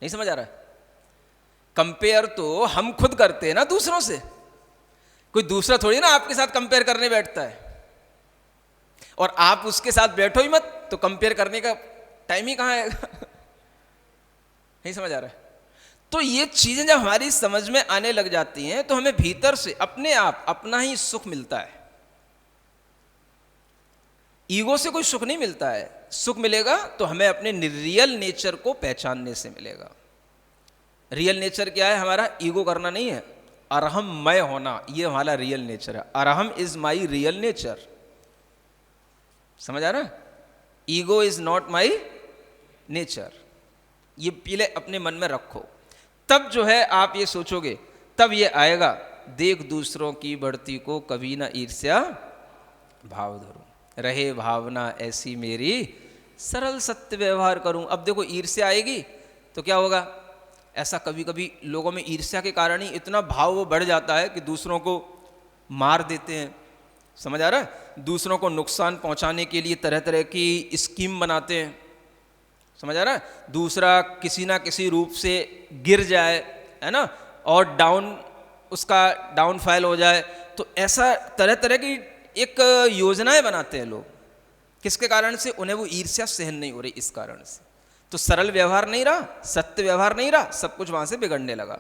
नहीं समझ आ रहा है? कंपेयर तो हम खुद करते हैं ना दूसरों से, कोई दूसरा थोड़ी ना आपके साथ कंपेयर करने बैठता है। और आप उसके साथ बैठो ही मत, तो कंपेयर करने का टाइम ही कहां आएगा। नहीं समझ आ रहा है? तो ये चीजें जब हमारी समझ में आने लग जाती हैं तो हमें भीतर से अपने आप अपना ही सुख मिलता है। ईगो से कोई सुख नहीं मिलता है। सुख मिलेगा तो हमें अपने रियल नेचर को पहचानने से मिलेगा। रियल नेचर क्या है हमारा? ईगो करना नहीं है, अरहम मय होना, ये हमारा रियल नेचर है। Arham is my real nature. समझ आ रहा है? Ego is not my nature. ये पहले अपने मन में रखो, तब जो है आप ये सोचोगे, तब ये आएगा, देख दूसरों की बढ़ती को कभी ना ईर्ष्या भाव धरूं, रहे भावना ऐसी मेरी, सरल सत्य व्यवहार करूं। अब देखो ईर्ष्या आएगी तो क्या होगा? ऐसा कभी कभी लोगों में ईर्ष्या के कारण ही इतना भाव वो बढ़ जाता है कि दूसरों को मार देते हैं। समझ आ रहा है? दूसरों को नुकसान पहुंचाने के लिए तरह तरह की स्कीम बनाते हैं। समझ आ रहा है? दूसरा किसी ना किसी रूप से गिर जाए, है ना, और उसका डाउनफॉल हो जाए, तो ऐसा तरह तरह की एक योजनाएं बनाते हैं लोग। किसके कारण से? उन्हें वो ईर्ष्या सहन नहीं हो रही, इस कारण से। तो सरल व्यवहार नहीं रहा, सत्य व्यवहार नहीं रहा, सब कुछ वहां से बिगड़ने लगा।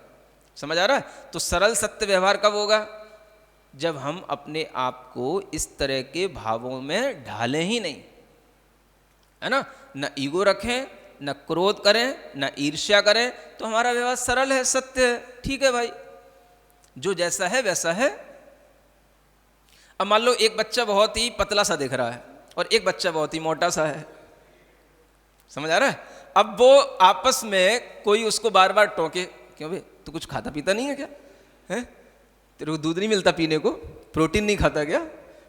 समझ आ रहा है? तो सरल सत्य व्यवहार कब होगा? जब हम अपने आप को इस तरह के भावों में ढालें ही नहीं, है ना, न ईगो रखें, न क्रोध करें, न ईर्ष्या करें, तो हमारा व्यवहार सरल है, सत्य है। ठीक है भाई, जो जैसा है वैसा है। अब मान लो एक बच्चा बहुत ही पतला सा दिख रहा है और एक बच्चा बहुत ही मोटा सा है। समझ आ रहा है? अब वो आपस में कोई उसको बार बार टोके, क्यों भाई तू कुछ खाता पीता नहीं है क्या? है तेरे को दूध नहीं मिलता पीने को? प्रोटीन नहीं खाता क्या?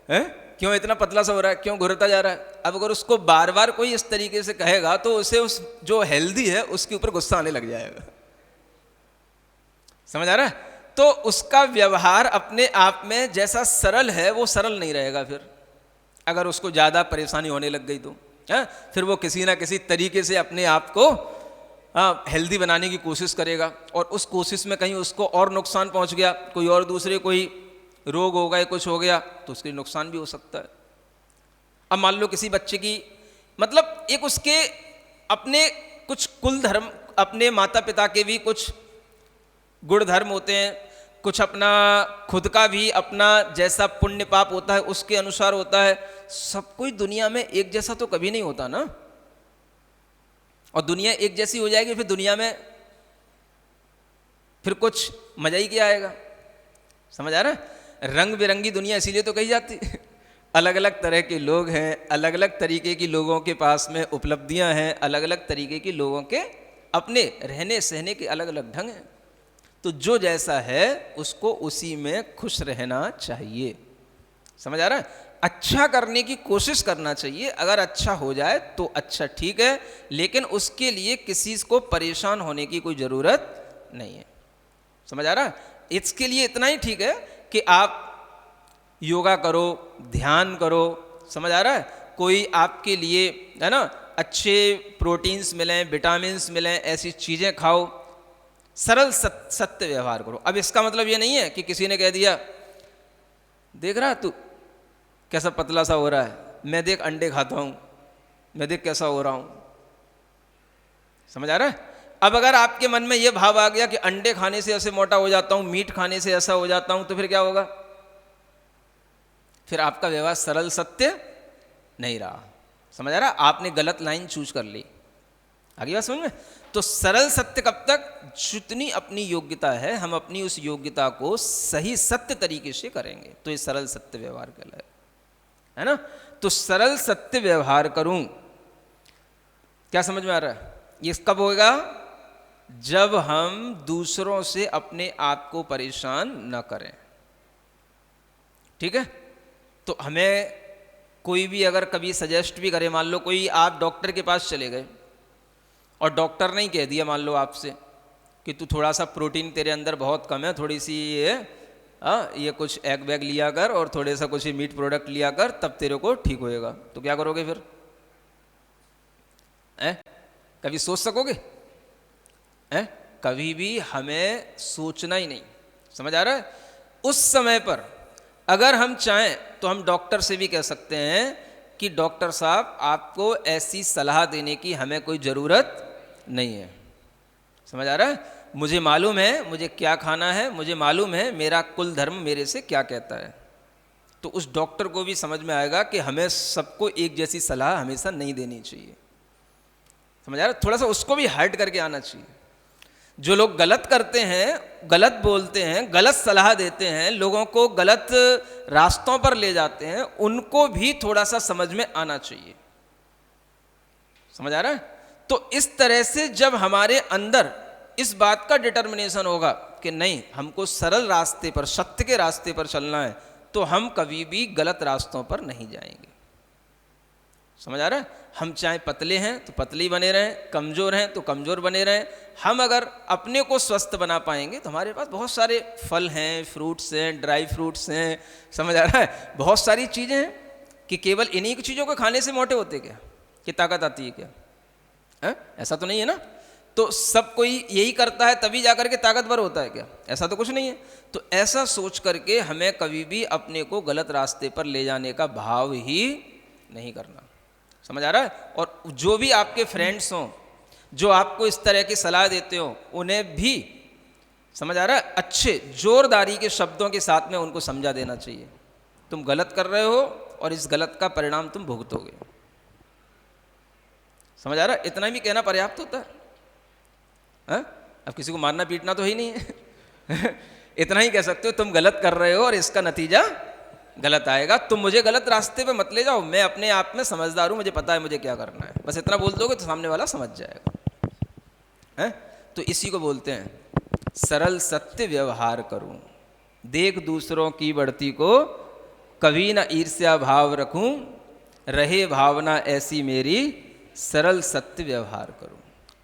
है क्यों इतना पतला सा हो रहा है? क्यों घुरता जा रहा है? अब अगर उसको बार बार कोई इस तरीके से कहेगा तो उसे उस जो हेल्दी है उसके ऊपर गुस्सा आने लग जाएगा। समझ आ रहा है? तो उसका व्यवहार अपने आप में जैसा सरल है वो सरल नहीं रहेगा। फिर अगर उसको ज़्यादा परेशानी होने लग गई तो फिर वो किसी ना किसी तरीके से अपने आप को हेल्दी बनाने की कोशिश करेगा, और उस कोशिश में कहीं उसको और नुकसान पहुंच गया, कोई और दूसरे कोई रोग हो गया, कुछ हो गया, तो उसके नुकसान भी हो सकता है। अब मान लो किसी बच्चे की, मतलब एक उसके अपने कुछ कुल धर्म, अपने माता पिता के भी कुछ गुण धर्म होते हैं, कुछ अपना खुद का भी अपना जैसा पुण्य पाप होता है उसके अनुसार होता है। सब कोई दुनिया में एक जैसा तो कभी नहीं होता ना। और दुनिया एक जैसी हो जाएगी फिर दुनिया में फिर कुछ मजा ही क्या आएगा। समझ आ रहा है? रंग बिरंगी दुनिया इसीलिए तो कही जाती है। अलग अलग तरह के लोग हैं, अलग अलग तरीके की लोगों के पास में उपलब्धियां हैं, अलग अलग तरीके की लोगों के अपने रहने सहने के अलग अलग ढंग हैं। तो जो जैसा है उसको उसी में खुश रहना चाहिए। समझ आ रहा है? अच्छा करने की कोशिश करना चाहिए। अगर अच्छा हो जाए तो अच्छा, ठीक है, लेकिन उसके लिए किसी को परेशान होने की कोई ज़रूरत नहीं है। समझ आ रहा है? इसके लिए इतना ही ठीक है कि आप योगा करो, ध्यान करो। समझ आ रहा है? कोई आपके लिए, है ना, अच्छे प्रोटीन्स मिलें, विटामिन्स मिलें, ऐसी चीज़ें खाओ, सरल सत्य व्यवहार करो। अब इसका मतलब ये नहीं है कि किसी ने कह दिया, देख रहा तू कैसा पतला सा हो रहा है, मैं देख अंडे खाता हूं, मैं देख कैसा हो रहा हूं। समझ आ रहा है? अब अगर आपके मन में यह भाव आ गया कि अंडे खाने से ऐसे मोटा हो जाता हूं, मीट खाने से ऐसा हो जाता हूं, तो फिर क्या होगा? फिर आपका व्यवहार सरल सत्य नहीं रहा। समझ आ रहा? आपने गलत लाइन चूज कर ली। आगे बात समझ में? तो सरल सत्य कब तक? जितनी अपनी योग्यता है हम अपनी उस योग्यता को सही सत्य तरीके से करेंगे तो ये सरल सत्य व्यवहार कहलाए, है ना? तो सरल सत्य व्यवहार करूं, क्या समझ में आ रहा है? ये कब होगा? जब हम दूसरों से अपने आप को परेशान न करें। ठीक है? तो हमें कोई भी अगर कभी सजेस्ट भी करे, मान लो कोई आप डॉक्टर के पास चले गए और डॉक्टर ने ही कह दिया मान लो आपसे कि तू थोड़ा सा प्रोटीन तेरे अंदर बहुत कम है, थोड़ी सी ये कुछ एग वैग लिया कर और थोड़े सा कुछ मीट प्रोडक्ट लिया कर, तब तेरे को ठीक होएगा। तो क्या करोगे फिर? कभी सोच सकोगे? कभी भी हमें सोचना ही नहीं। समझ आ रहा है? उस समय पर अगर हम चाहें तो हम डॉक्टर से भी कह सकते हैं कि डॉक्टर साहब आपको ऐसी सलाह देने की हमें कोई ज़रूरत नहीं है। समझ आ रहा है? मुझे मालूम है मुझे क्या खाना है, मुझे मालूम है मेरा कुल धर्म मेरे से क्या कहता है। तो उस डॉक्टर को भी समझ में आएगा कि हमें सबको एक जैसी सलाह हमेशा नहीं देनी चाहिए। समझ आ रहा है? थोड़ा सा उसको भी हर्ट करके आना चाहिए। जो लोग गलत करते हैं, गलत बोलते हैं, गलत सलाह देते हैं, लोगों को गलत रास्तों पर ले जाते हैं, उनको भी थोड़ा सा समझ में आना चाहिए। समझ आ रहा है? तो इस तरह से जब हमारे अंदर इस बात का डिटर्मिनेशन होगा कि नहीं हमको सरल रास्ते पर, सत्य के रास्ते पर चलना है, तो हम कभी भी गलत रास्तों पर नहीं जाएंगे। समझ आ रहा है? हम चाहे पतले हैं तो पतले ही बने रहें, कमज़ोर हैं तो कमज़ोर बने रहें। हम अगर अपने को स्वस्थ बना पाएंगे तो हमारे पास बहुत सारे फल हैं, फ्रूट्स हैं, ड्राई फ्रूट्स हैं। समझ आ रहा है? बहुत सारी चीज़ें हैं कि केवल इन्हीं की चीज़ों को खाने से मोटे होते क्या, कि ताकत आती है क्या? ऐसा तो नहीं है ना। तो सब कोई यही करता है तभी जा करके ताकतवर होता है क्या? ऐसा तो कुछ नहीं है। तो ऐसा सोच करके हमें कभी भी अपने को गलत रास्ते पर ले जाने का भाव ही नहीं करना। समझ आ रहा है? और जो भी आपके फ्रेंड्स हों जो आपको इस तरह की सलाह देते हो, उन्हें भी समझ आ रहा है अच्छे जोरदारी के शब्दों के साथ में उनको समझा देना चाहिए तुम गलत कर रहे हो और इस गलत का परिणाम तुम भुगतोगे। समझ आ रहा है? इतना भी कहना पर्याप्त होता है। अब किसी को मारना पीटना तो ही नहीं है। इतना ही कह सकते हो तुम गलत कर रहे हो और इसका नतीजा गलत आएगा, तुम मुझे गलत रास्ते पे मत ले जाओ, मैं अपने आप में समझदार हूँ, मुझे पता है मुझे क्या करना है। बस इतना बोल दोगे तो सामने वाला समझ जाएगा। तो इसी को बोलते हैं सरल सत्य व्यवहार करूं, देख दूसरों की बढ़ती को कभी ना ईर्ष्या भाव रखूं, रहे भावना ऐसी मेरी सरल सत्य व्यवहार करूं।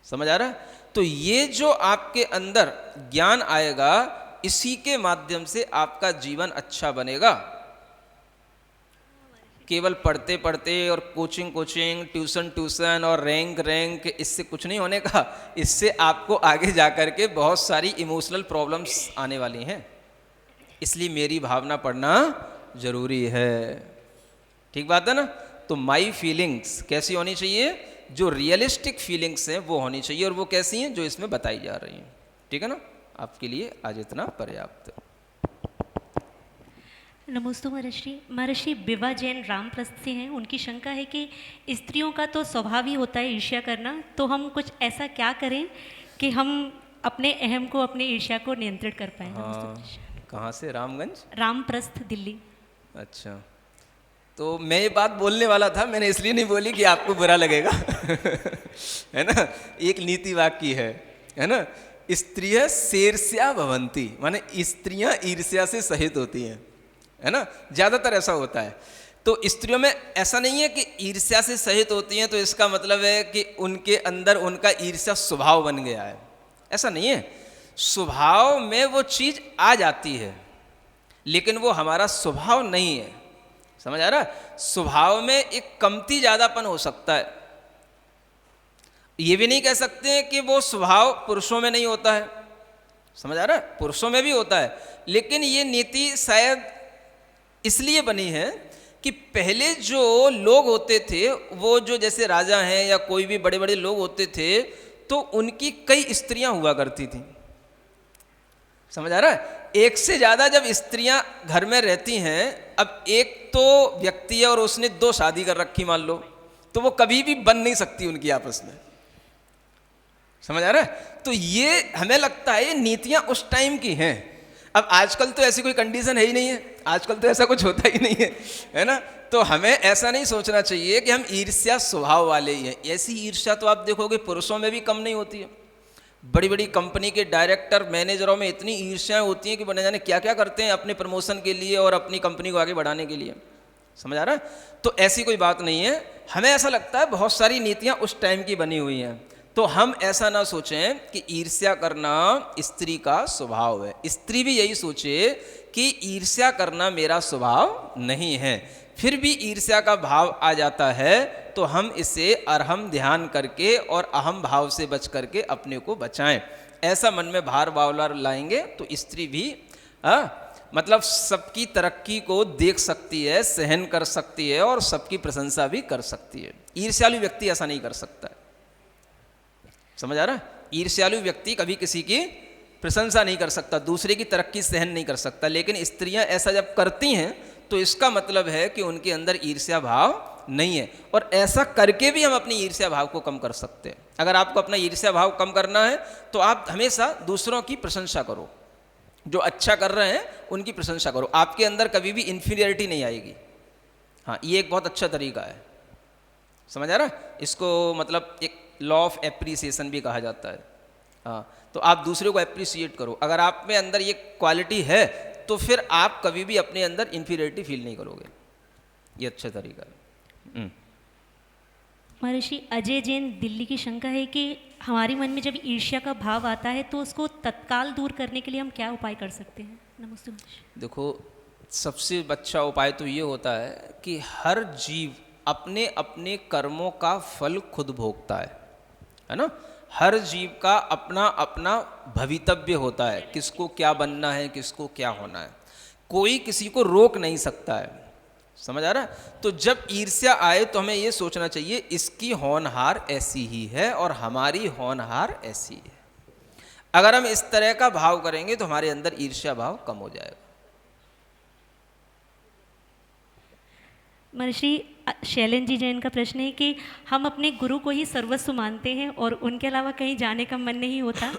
समझ आ रहा है? तो ये जो आपके अंदर ज्ञान आएगा, इसी के माध्यम से आपका जीवन अच्छा बनेगा। केवल पढ़ते पढ़ते और कोचिंग ट्यूशन और रैंक इससे कुछ नहीं होने का। इससे आपको आगे जाकर के बहुत सारी इमोशनल प्रॉब्लम्स आने वाली हैं। इसलिए मेरी भावना पढ़ना जरूरी है। ठीक बात है ना? तो माई फीलिंग्स कैसी होनी चाहिए? जो रियलिस्टिक फीलिंग्स हैं वो होनी चाहिए। और वो कैसी हैं? जो इसमें बताई जा रही हैं। ठीक है ना? आपके लिए आज इतना पर्याप्त। नमस्ते महर्षि। महर्षि विवा जैन रामप्रस्थ से हैं। उनकी शंका है कि स्त्रियों का तो स्वभाव ही होता है ईर्ष्या करना, तो हम कुछ ऐसा क्या करें कि हम अपने अहम को, अपने ईर्ष्या को नियंत्रित कर पाएँ? कहाँ से? रामगंज? रामप्रस्थ, दिल्ली। अच्छा, तो मैं ये बात बोलने वाला था, मैंने इसलिए नहीं बोली कि आपको बुरा लगेगा। है ना? एक नीति वाक्य है ना? स्त्रियः शेर्ष्या भवन्ति, माने स्त्रियां ईर्ष्या से सहित होती हैं, है ना? ज़्यादातर ऐसा होता है। तो स्त्रियों में ऐसा नहीं है कि ईर्ष्या से सहित होती हैं तो इसका मतलब है कि उनके अंदर उनका ईर्ष्या स्वभाव बन गया है। ऐसा नहीं है। स्वभाव में वो चीज़ आ जाती है लेकिन वो हमारा स्वभाव नहीं है। समझ आ रहा है? स्वभाव में एक कमती ज़्यादापन हो सकता है। ये भी नहीं कह सकते कि वो स्वभाव पुरुषों में नहीं होता है। समझ आ रहा है? पुरुषों में भी होता है, लेकिन ये नीति शायद इसलिए बनी है कि पहले जो लोग होते थे, वो जो जैसे राजा हैं या कोई भी बड़े बड़े लोग होते थे, तो उनकी कई स्त्रियां हुआ करती थी। समझ आ रहा है? एक से ज़्यादा जब स्त्रियां घर में रहती हैं, अब एक तो व्यक्ति है और उसने 2 शादी कर रखी मान लो, तो वो कभी भी बन नहीं सकती उनकी आपस में, समझ आ रहा है? तो ये हमें लगता है ये नीतियां उस टाइम की हैं। अब आजकल तो ऐसी कोई कंडीशन है ही नहीं है, आजकल तो ऐसा कुछ होता ही नहीं है ना? तो हमें ऐसा नहीं सोचना चाहिए कि हम ईर्ष्या स्वभाव वाले ही हैं। ऐसी ईर्ष्या तो आप देखोगे पुरुषों में भी कम नहीं होती है। बड़ी बड़ी कंपनी के डायरेक्टर मैनेजरों में इतनी ईर्ष्याएं होती हैं कि बने जाने क्या क्या करते हैं अपने प्रमोशन के लिए और अपनी कंपनी को आगे बढ़ाने के लिए, समझ आ रहा है? तो ऐसी कोई बात नहीं है। हमें ऐसा लगता है बहुत सारी नीतियां उस टाइम की बनी हुई हैं, तो हम ऐसा ना सोचें कि ईर्ष्या करना स्त्री का स्वभाव है। स्त्री भी यही सोचे कि ईर्ष्या करना मेरा स्वभाव नहीं है। फिर भी ईर्ष्या का भाव आ जाता है तो हम इसे अरहम ध्यान करके और अहम भाव से बच करके अपने को बचाएं। ऐसा मन में भार बावला लाएंगे तो स्त्री भी मतलब सबकी तरक्की को देख सकती है, सहन कर सकती है और सबकी प्रशंसा भी कर सकती है। ईर्ष्यालु व्यक्ति ऐसा नहीं कर सकता है, समझ आ रहा है? ईर्ष्यालु व्यक्ति कभी किसी की प्रशंसा नहीं कर सकता, दूसरे की तरक्की सहन नहीं कर सकता। लेकिन स्त्रियां ऐसा जब करती हैं तो इसका मतलब है कि उनके अंदर ईर्ष्या भाव नहीं है, और ऐसा करके भी हम अपनी ईर्ष्या भाव को कम कर सकते हैं। अगर आपको अपना ईर्ष्या भाव कम करना है तो आप हमेशा दूसरों की प्रशंसा करो, जो अच्छा कर रहे हैं उनकी प्रशंसा करो, आपके अंदर कभी भी इन्फीरियरिटी नहीं आएगी। हाँ, ये एक बहुत अच्छा तरीका है, समझ आ रहा है? इसको मतलब एक लॉ ऑफ एप्रिसिएशन भी कहा जाता है। हाँ, तो आप दूसरे को एप्रिसिएट करो। अगर आप में अंदर ये क्वालिटी है तो फिर आप कभी भी अपने अंदर इन्फीरियरिटी फील नहीं करोगे। ये अच्छा तरीका है। महर्षि अजय जैन दिल्ली की शंका है कि हमारे मन में जब ईर्ष्या का भाव आता है तो उसको तत्काल दूर करने के लिए हम क्या उपाय कर सकते हैं? नमस्ते महर्षि। देखो, सबसे अच्छा उपाय तो ये होता है कि हर जीव अपने अपने कर्मों का फल खुद भोगता है ना? हर जीव का अपना अपना भवितव्य होता है, किसको क्या बनना है, किसको क्या होना है, कोई किसी को रोक नहीं सकता है, समझ आ रहा है? तो जब ईर्ष्या आए तो हमें ये सोचना चाहिए इसकी होनहार ऐसी ही है और हमारी होनहार ऐसी है। अगर हम इस तरह का भाव करेंगे तो हमारे अंदर ईर्ष्या भाव कम हो जाएगा। महर्षि शैलेंद्र जी जैन का प्रश्न है कि हम अपने गुरु को ही सर्वस्व मानते हैं और उनके अलावा कहीं जाने का मन नहीं होता,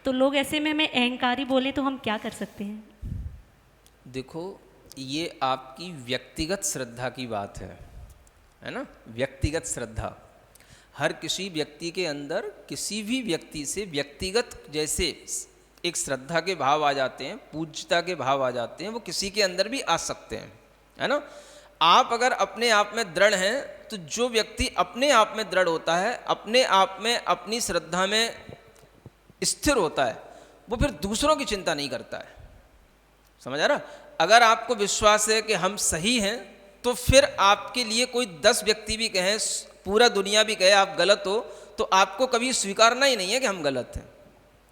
तो लोग ऐसे में हमें अहंकारी बोले तो हम क्या कर सकते हैं? देखो, ये आपकी व्यक्तिगत श्रद्धा की बात है ना? व्यक्तिगत श्रद्धा। हर किसी व्यक्ति के अंदर किसी भी व्यक्ति से व्यक्तिगत जैसे एक श्रद्धा के भाव आ जाते हैं, पूज्यता के भाव आ जाते हैं, वो किसी के अंदर भी आ सकते हैं, है ना? आप अगर अपने आप में दृढ़ हैं तो जो व्यक्ति अपने आप में दृढ़ होता है, अपने आप में अपनी श्रद्धा में स्थिर होता है, वो फिर दूसरों की चिंता नहीं करता है, समझ आ रहा? अगर आपको विश्वास है कि हम सही हैं तो फिर आपके लिए कोई 10 व्यक्ति भी कहें, पूरा दुनिया भी कहे आप गलत हो, तो आपको कभी स्वीकारना ही नहीं है कि हम गलत हैं,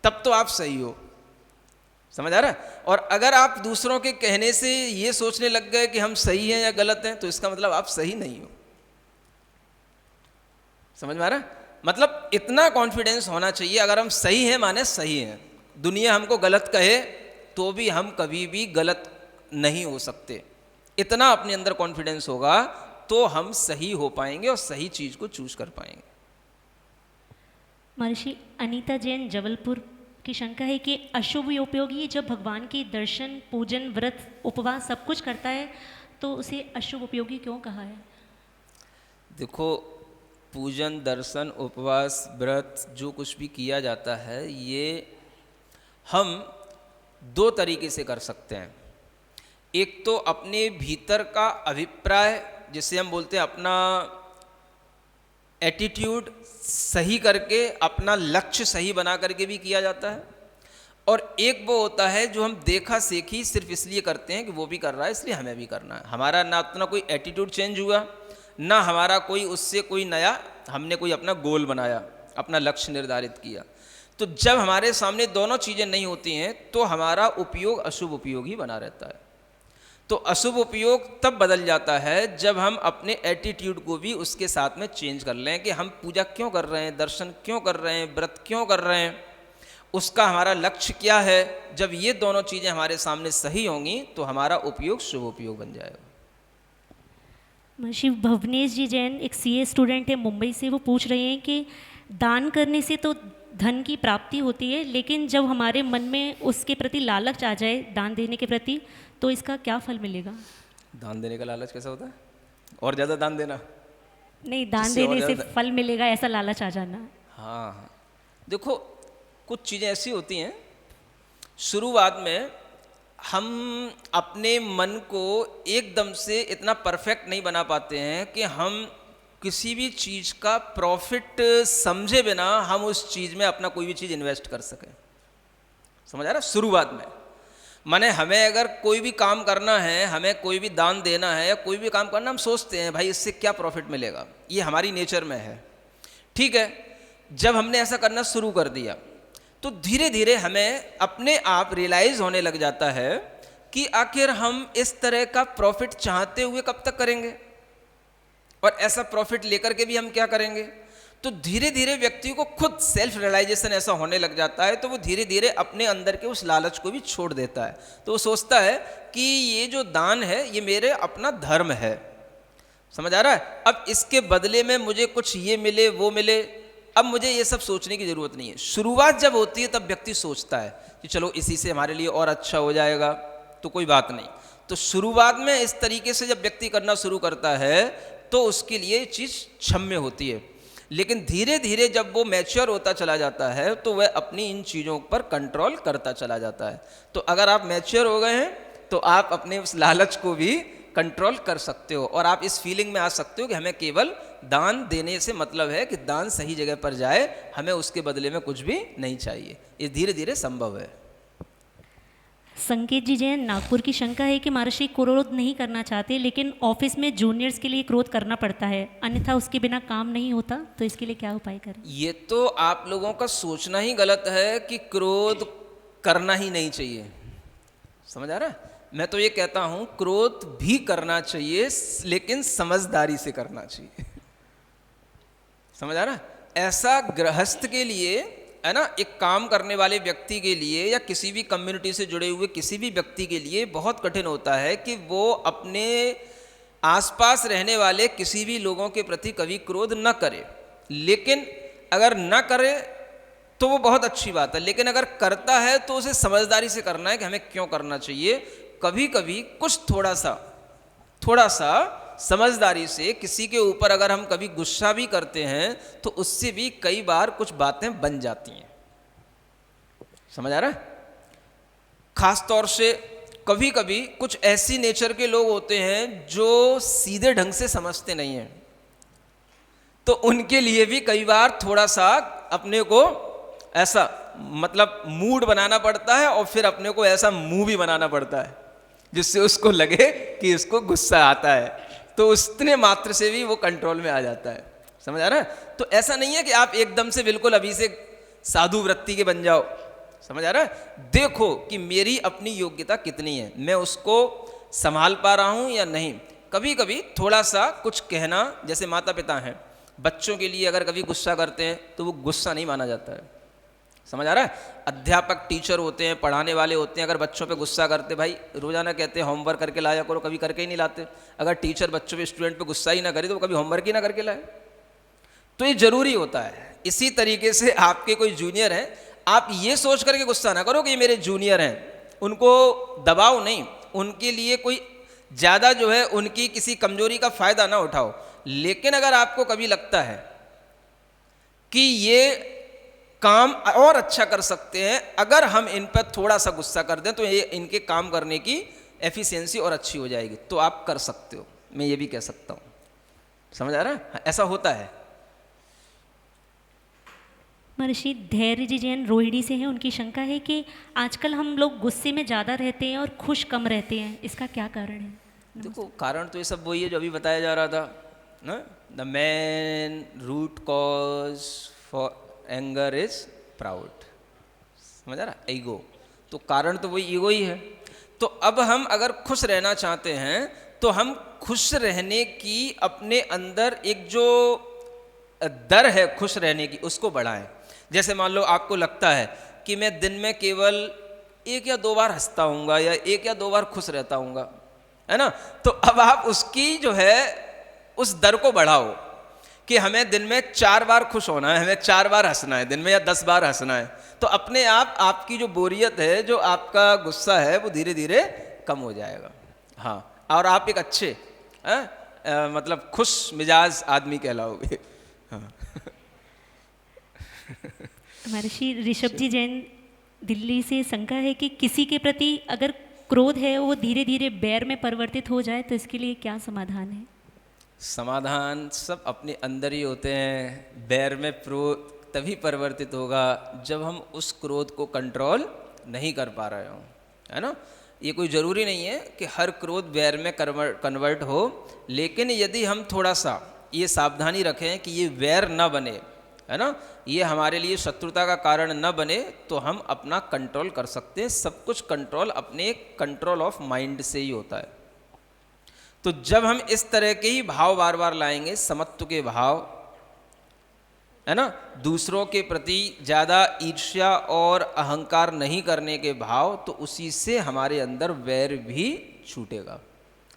तब तो आप सही हो, समझ आ रहा है? और अगर आप दूसरों के कहने से ये सोचने लग गए कि हम सही हैं या गलत हैं, तो इसका मतलब आप सही नहीं हो, समझ में आ रहा है? मतलब इतना कॉन्फिडेंस होना चाहिए, अगर हम सही हैं माने सही हैं, दुनिया हमको गलत कहे तो भी हम कभी भी गलत नहीं हो सकते। इतना अपने अंदर कॉन्फिडेंस होगा तो हम सही हो पाएंगे और सही चीज को चूज कर पाएंगे। महर्षि अनीता जैन जबलपुर की शंका है कि अशुभ उपयोगी जब भगवान की दर्शन, पूजन, व्रत, उपवास सब कुछ करता है तो उसे अशुभ उपयोगी क्यों कहा है? देखो, पूजन, दर्शन, उपवास, व्रत जो कुछ भी किया जाता है ये हम 2 तरीके से कर सकते हैं। एक तो अपने भीतर का अभिप्राय, जिसे हम बोलते हैं अपना एटीट्यूड सही करके, अपना लक्ष्य सही बना करके भी किया जाता है, और एक वो होता है जो हम देखा सीखी सिर्फ इसलिए करते हैं कि वो भी कर रहा है इसलिए हमें भी करना है। हमारा ना अपना कोई एटीट्यूड चेंज हुआ, ना हमारा कोई उससे कोई नया हमने कोई अपना गोल बनाया, अपना लक्ष्य निर्धारित किया। तो जब हमारे सामने दोनों चीज़ें नहीं होती हैं तो हमारा उपयोग अशुभ उपयोग ही बना रहता है। तो अशुभ उपयोग तब बदल जाता है जब हम अपने एटीट्यूड को भी उसके साथ में चेंज कर लें कि हम पूजा क्यों कर रहे हैं, दर्शन क्यों कर रहे हैं, व्रत क्यों कर रहे हैं, उसका हमारा लक्ष्य क्या है। जब ये दोनों चीज़ें हमारे सामने सही होंगी तो हमारा उपयोग शुभ उपयोग बन जाएगा। महर्षि भवनेश जी जैन एक सीए स्टूडेंट है मुंबई से, वो पूछ रहे हैं कि दान करने से तो धन की प्राप्ति होती है, लेकिन जब हमारे मन में उसके प्रति लालच आ जाए दान देने के प्रति, तो इसका क्या फल मिलेगा? दान देने का लालच कैसा होता है? और ज़्यादा दान देना? नहीं, दान जिससे और देने से ज़्यादा- फल मिलेगा ऐसा लालच आ जाना। हाँ, देखो कुछ चीज़ें ऐसी होती हैं, शुरुआत में हम अपने मन को एकदम से इतना परफेक्ट नहीं बना पाते हैं कि हम किसी भी चीज़ का प्रॉफिट समझे बिना हम उस चीज़ में अपना कोई भी चीज़ इन्वेस्ट कर सकें। समझ आ रहा? शुरुआत में माने हमें अगर कोई भी काम करना है, हमें कोई भी दान देना है या कोई भी काम करना, हम सोचते हैं भाई इससे क्या प्रॉफिट मिलेगा, ये हमारी नेचर में है। ठीक है, जब हमने ऐसा करना शुरू कर दिया तो धीरे धीरे हमें अपने आप रियलाइज होने लग जाता है कि आखिर हम इस तरह का प्रॉफिट चाहते हुए कब तक करेंगे, और ऐसा प्रॉफिट लेकर के भी हम क्या करेंगे। तो धीरे धीरे व्यक्ति को खुद सेल्फ रियलाइजेशन ऐसा होने लग जाता है, तो वो धीरे धीरे अपने अंदर के उस लालच को भी छोड़ देता है। तो वो सोचता है कि ये जो दान है ये मेरे अपना धर्म है। समझ आ रहा है? अब इसके बदले में मुझे कुछ ये मिले वो मिले, अब मुझे ये सब सोचने की ज़रूरत नहीं है। शुरुआत जब होती है तब व्यक्ति सोचता है कि चलो इसी से हमारे लिए और अच्छा हो जाएगा, तो कोई बात नहीं। तो शुरुआत में इस तरीके से जब व्यक्ति करना शुरू करता है तो उसके लिए ये चीज़ क्षम्य होती है, लेकिन धीरे धीरे जब वो मैच्योर होता चला जाता है तो वह अपनी इन चीज़ों पर कंट्रोल करता चला जाता है। तो अगर आप मैच्योर हो गए हैं तो आप अपने उस लालच को भी कंट्रोल कर सकते हो, और आप इस फीलिंग में आ सकते हो कि हमें केवल दान देने से मतलब है कि दान सही जगह पर जाए, हमें उसके बदले में कुछ भी नहीं चाहिए। ये धीरे धीरे संभव है। संकेत जी जैन नागपुर की शंका है कि महर्षि क्रोध नहीं करना चाहते, लेकिन ऑफिस में जूनियर्स के लिए क्रोध करना पड़ता है, अन्यथा उसके बिना काम नहीं होता, तो इसके लिए क्या उपाय करें? ये तो आप लोगों का सोचना ही गलत है कि क्रोध करना ही नहीं चाहिए। समझ आ रहा है? मैं तो ये कहता हूं क्रोध भी करना चाहिए, लेकिन समझदारी से करना चाहिए। समझ आ रहा है? ऐसा गृहस्थ के लिए है ना, एक काम करने वाले व्यक्ति के लिए या किसी भी कम्युनिटी से जुड़े हुए किसी भी व्यक्ति के लिए बहुत कठिन होता है कि वो अपने आसपास रहने वाले किसी भी लोगों के प्रति कभी क्रोध न करे। लेकिन अगर न करे तो वो बहुत अच्छी बात है, लेकिन अगर करता है तो उसे समझदारी से करना है कि हमें क्यों करना चाहिए। कभी कभी कुछ थोड़ा सा समझदारी से किसी के ऊपर अगर हम कभी गुस्सा भी करते हैं तो उससे भी कई बार कुछ बातें बन जाती हैं। समझ आ रहा है? खास तौर से कभी कभी कुछ ऐसी नेचर के लोग होते हैं जो सीधे ढंग से समझते नहीं हैं, तो उनके लिए भी कई बार थोड़ा सा अपने को ऐसा मतलब मूड बनाना पड़ता है, और फिर अपने को ऐसा मुंह भी बनाना पड़ता है जिससे उसको लगे कि इसको गुस्सा आता है, तो उतने मात्र से भी वो कंट्रोल में आ जाता है। समझ आ रहा है? तो ऐसा नहीं है कि आप एकदम से बिल्कुल अभी से साधु वृत्ति के बन जाओ। समझ आ रहा है? देखो कि मेरी अपनी योग्यता कितनी है, मैं उसको संभाल पा रहा हूँ या नहीं। कभी कभी थोड़ा सा कुछ कहना, जैसे माता पिता हैं, बच्चों के लिए अगर कभी गुस्सा करते हैं तो वो गुस्सा नहीं माना जाता है। समझ आ रहा है? अध्यापक टीचर होते हैं, पढ़ाने वाले होते हैं, अगर बच्चों पे गुस्सा करते, भाई रोजाना कहते हैं होमवर्क करके लाया करो, कभी करके ही नहीं लाते। अगर टीचर बच्चों पे स्टूडेंट पे गुस्सा ही ना करे तो वो कभी होमवर्क ही ना करके लाए। तो ये जरूरी होता है। इसी तरीके से आपके कोई जूनियर हैं, आप ये सोच करके गुस्सा ना करो कि ये मेरे जूनियर हैं, उनको दबाव नहीं, उनके लिए कोई ज़्यादा जो है उनकी किसी कमजोरी का फायदा ना उठाओ। लेकिन अगर आपको कभी लगता है कि ये काम और अच्छा कर सकते हैं, अगर हम इन पर थोड़ा सा गुस्सा कर दें तो ये इनके काम करने की एफिशिएंसी और अच्छी हो जाएगी, तो आप कर सकते हो। मैं ये भी कह सकता हूँ। समझ आ रहा है? ऐसा होता है। महर्षि धैर्य जी जैन रोहिणी से हैं, उनकी शंका है कि आजकल हम लोग गुस्से में ज़्यादा रहते हैं और खुश कम रहते हैं, इसका क्या कारण है? देखो कारण तो ये सब वही है जो अभी बताया जा रहा था ना, the main root cause for anger is proud. समझ आ रहा? ईगो। तो कारण तो वही ईगो ही है। तो अब हम अगर खुश रहना चाहते हैं तो हम खुश रहने की अपने अंदर एक जो दर है खुश रहने की, उसको बढ़ाएं। जैसे मान लो आपको लगता है कि मैं दिन में केवल 1 या 2 बार हंसता हूँगा या 1 या 2 बार खुश रहता हूँगा, है ना। तो अब आप उसकी जो है उस दर को बढ़ाओ कि हमें दिन में 4 बार खुश होना है, हमें 4 बार हंसना है दिन में, या 10 बार हंसना है। तो अपने आप आपकी जो बोरियत है, जो आपका गुस्सा है, वो धीरे धीरे कम हो जाएगा। हाँ, और आप एक अच्छे मतलब खुश मिजाज आदमी कहलाओगे। हाँ। महर्षि ऋषभ जी जैन दिल्ली से शंका है कि किसी के प्रति अगर क्रोध है वो धीरे धीरे बैर में परिवर्तित हो जाए तो इसके लिए क्या समाधान है? समाधान सब अपने अंदर ही होते हैं। बैर में क्रोध तभी परिवर्तित होगा जब हम उस क्रोध को कंट्रोल नहीं कर पा रहे हों, है ना। ये कोई ज़रूरी नहीं है कि हर क्रोध बैर में कन्वर्ट हो, लेकिन यदि हम थोड़ा सा ये सावधानी रखें कि ये वैर न बने, है ना, ये हमारे लिए शत्रुता का कारण न बने, तो हम अपना कंट्रोल कर सकते हैं। सब कुछ कंट्रोल अपने कंट्रोल ऑफ माइंड से ही होता है। तो जब हम इस तरह के ही भाव बार बार लाएंगे, समत्व के भाव, है ना, दूसरों के प्रति ज़्यादा ईर्ष्या और अहंकार नहीं करने के भाव, तो उसी से हमारे अंदर वैर भी छूटेगा।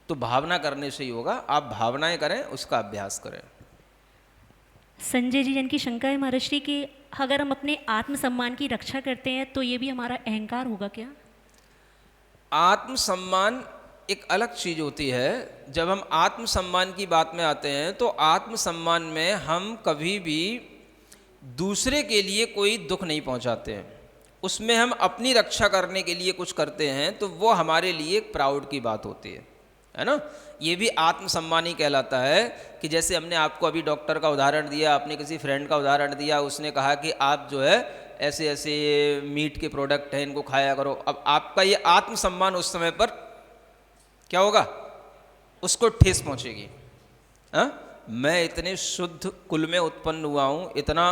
तो भावना करने से ही होगा। आप भावनाएं करें, उसका अभ्यास करें। संजय जी जिनकी शंका है महर्षि कि अगर हम अपने आत्मसम्मान की रक्षा करते हैं तो ये भी हमारा अहंकार होगा क्या? आत्मसम्मान एक अलग चीज़ होती है। जब हम आत्मसम्मान की बात में आते हैं तो आत्मसम्मान में हम कभी भी दूसरे के लिए कोई दुख नहीं पहुंचाते हैं। उसमें हम अपनी रक्षा करने के लिए कुछ करते हैं, तो वो हमारे लिए एक प्राउड की बात होती है ना। ये भी आत्मसम्मान ही कहलाता है। कि जैसे हमने आपको अभी डॉक्टर का उदाहरण दिया, आपने किसी फ्रेंड का उदाहरण दिया, उसने कहा कि आप जो है ऐसे ऐसे मीट के प्रोडक्ट हैं, इनको खाया करो। अब आपका ये आत्मसम्मान उस समय पर क्या होगा? उसको ठेस पहुंचेगी। मैं इतने शुद्ध कुल में उत्पन्न हुआ हूँ, इतना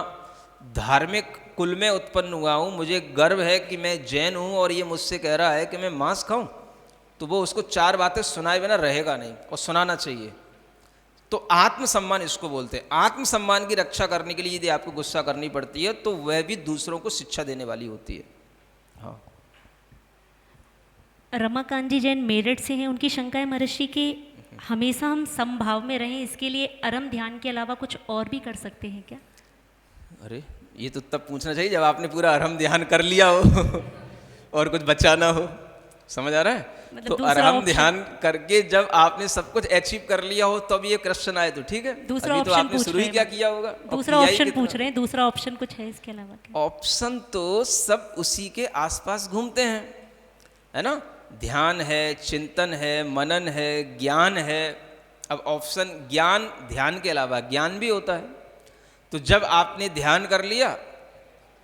धार्मिक कुल में उत्पन्न हुआ हूँ, मुझे गर्व है कि मैं जैन हूँ और ये मुझसे कह रहा है कि मैं मांस खाऊं, तो वो उसको 4 बातें सुनाए बिना रहेगा नहीं, और सुनाना चाहिए। तो आत्मसम्मान इसको बोलते हैं। आत्मसम्मान की रक्षा करने के लिए यदि आपको गुस्सा करनी पड़ती है, तो वह भी दूसरों को शिक्षा देने वाली होती है। हाँ, रमाकांत जी जैन मेरठ से हैं, उनकी शंका है महर्षि कि हमेशा हम समभाव में रहें, इसके लिए अरम ध्यान के अलावा कुछ और भी कर सकते हैं क्या? अरे ये तो तब पूछना चाहिए जब आपने पूरा अरहम ध्यान कर लिया हो और कुछ बचा ना हो। समझ आ रहा है? मतलब तो अरहम ध्यान करके जब आपने सब कुछ अचीव कर लिया हो तब ये क्वेश्चन आए तो ठीक है। दूसरा अभी तो ऑप्शन आपने पूछ शुरू रहे ही हैं, क्या किया होगा? दूसरा ऑप्शन पूछ रहे हैं, दूसरा ऑप्शन कुछ है इसके अलावा क्या? ऑप्शन तो सब उसी के आसपास घूमते हैं, है ना। ध्यान है, चिंतन है, मनन है, ज्ञान है। अब ऑप्शन ज्ञान, ध्यान के अलावा ज्ञान भी होता है। तो जब आपने ध्यान कर लिया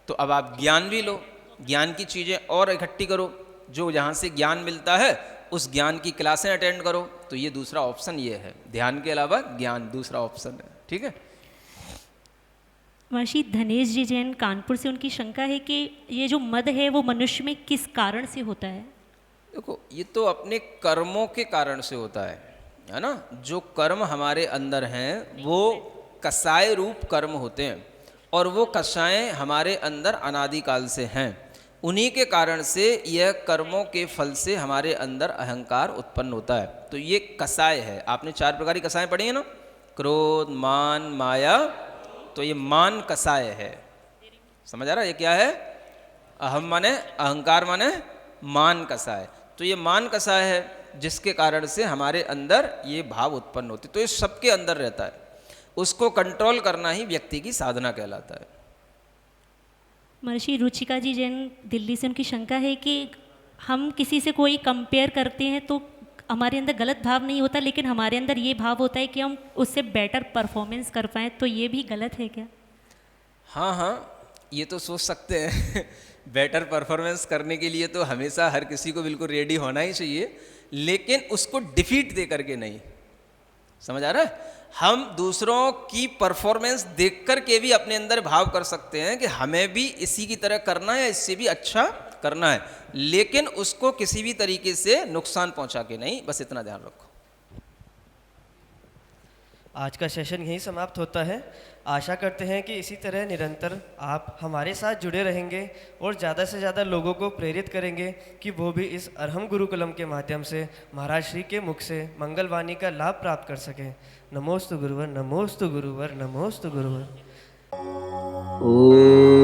तो अब आप ज्ञान भी लो, ज्ञान की चीज़ें और इकट्ठी करो, जो जहाँ से ज्ञान मिलता है उस ज्ञान की क्लासें अटेंड करो। तो ये दूसरा ऑप्शन ये है, ध्यान के अलावा ज्ञान दूसरा ऑप्शन है। ठीक है। महर्षि धनेश जी जैन कानपुर से, उनकी शंका है कि ये जो मद है वो मनुष्य में किस कारण से होता है? देखो, ये तो अपने कर्मों के कारण से होता है ना। जो कर्म हमारे अंदर हैं वो कसाय रूप कर्म होते हैं, और वो कसाएं हमारे अंदर अनादिकाल से हैं। उन्हीं के कारण से यह कर्मों के फल से हमारे अंदर अहंकार उत्पन्न होता है। तो ये कसाय है। आपने 4 प्रकार की कसाएं पढ़ी है ना, क्रोध, मान, माया। तो ये मान कसाय है। समझ आ रहा है ये क्या है? अहम माने अहंकार, माने मान कसाय। तो ये मान कसाय है जिसके कारण से हमारे अंदर ये भाव उत्पन्न होते। तो ये सबके अंदर रहता है, उसको कंट्रोल करना ही व्यक्ति की साधना कहलाता है। महर्षि रुचिका जी जैन दिल्ली से, उनकी शंका है कि हम किसी से कोई कंपेयर करते हैं तो हमारे अंदर गलत भाव नहीं होता, लेकिन हमारे अंदर ये भाव होता है कि हम उससे बेटर परफॉर्मेंस कर पाएँ, तो ये भी गलत है क्या? हाँ हाँ, ये तो सोच सकते हैं बेटर परफॉर्मेंस करने के लिए तो हमेशा हर किसी को बिल्कुल रेडी होना ही चाहिए, लेकिन उसको डिफीट दे करके नहीं। समझ आ रहा है? हम दूसरों की परफॉर्मेंस देख कर के भी अपने अंदर भाव कर सकते हैं कि हमें भी इसी की तरह करना है, इससे भी अच्छा करना है, लेकिन उसको किसी भी तरीके से नुकसान पहुंचा के नहीं। बस इतना ध्यान रखो। आज का सेशन यहीं समाप्त होता है। आशा करते हैं कि इसी तरह निरंतर आप हमारे साथ जुड़े रहेंगे और ज़्यादा से ज़्यादा लोगों को प्रेरित करेंगे कि वो भी इस अरहम गुरुकुलम के माध्यम से महाराज श्री के मुख से मंगलवाणी का लाभ प्राप्त कर सकें। नमोस्तु गुरुवर, नमोस्तु गुरुवर, नमोस्तु गुरुवर। ओ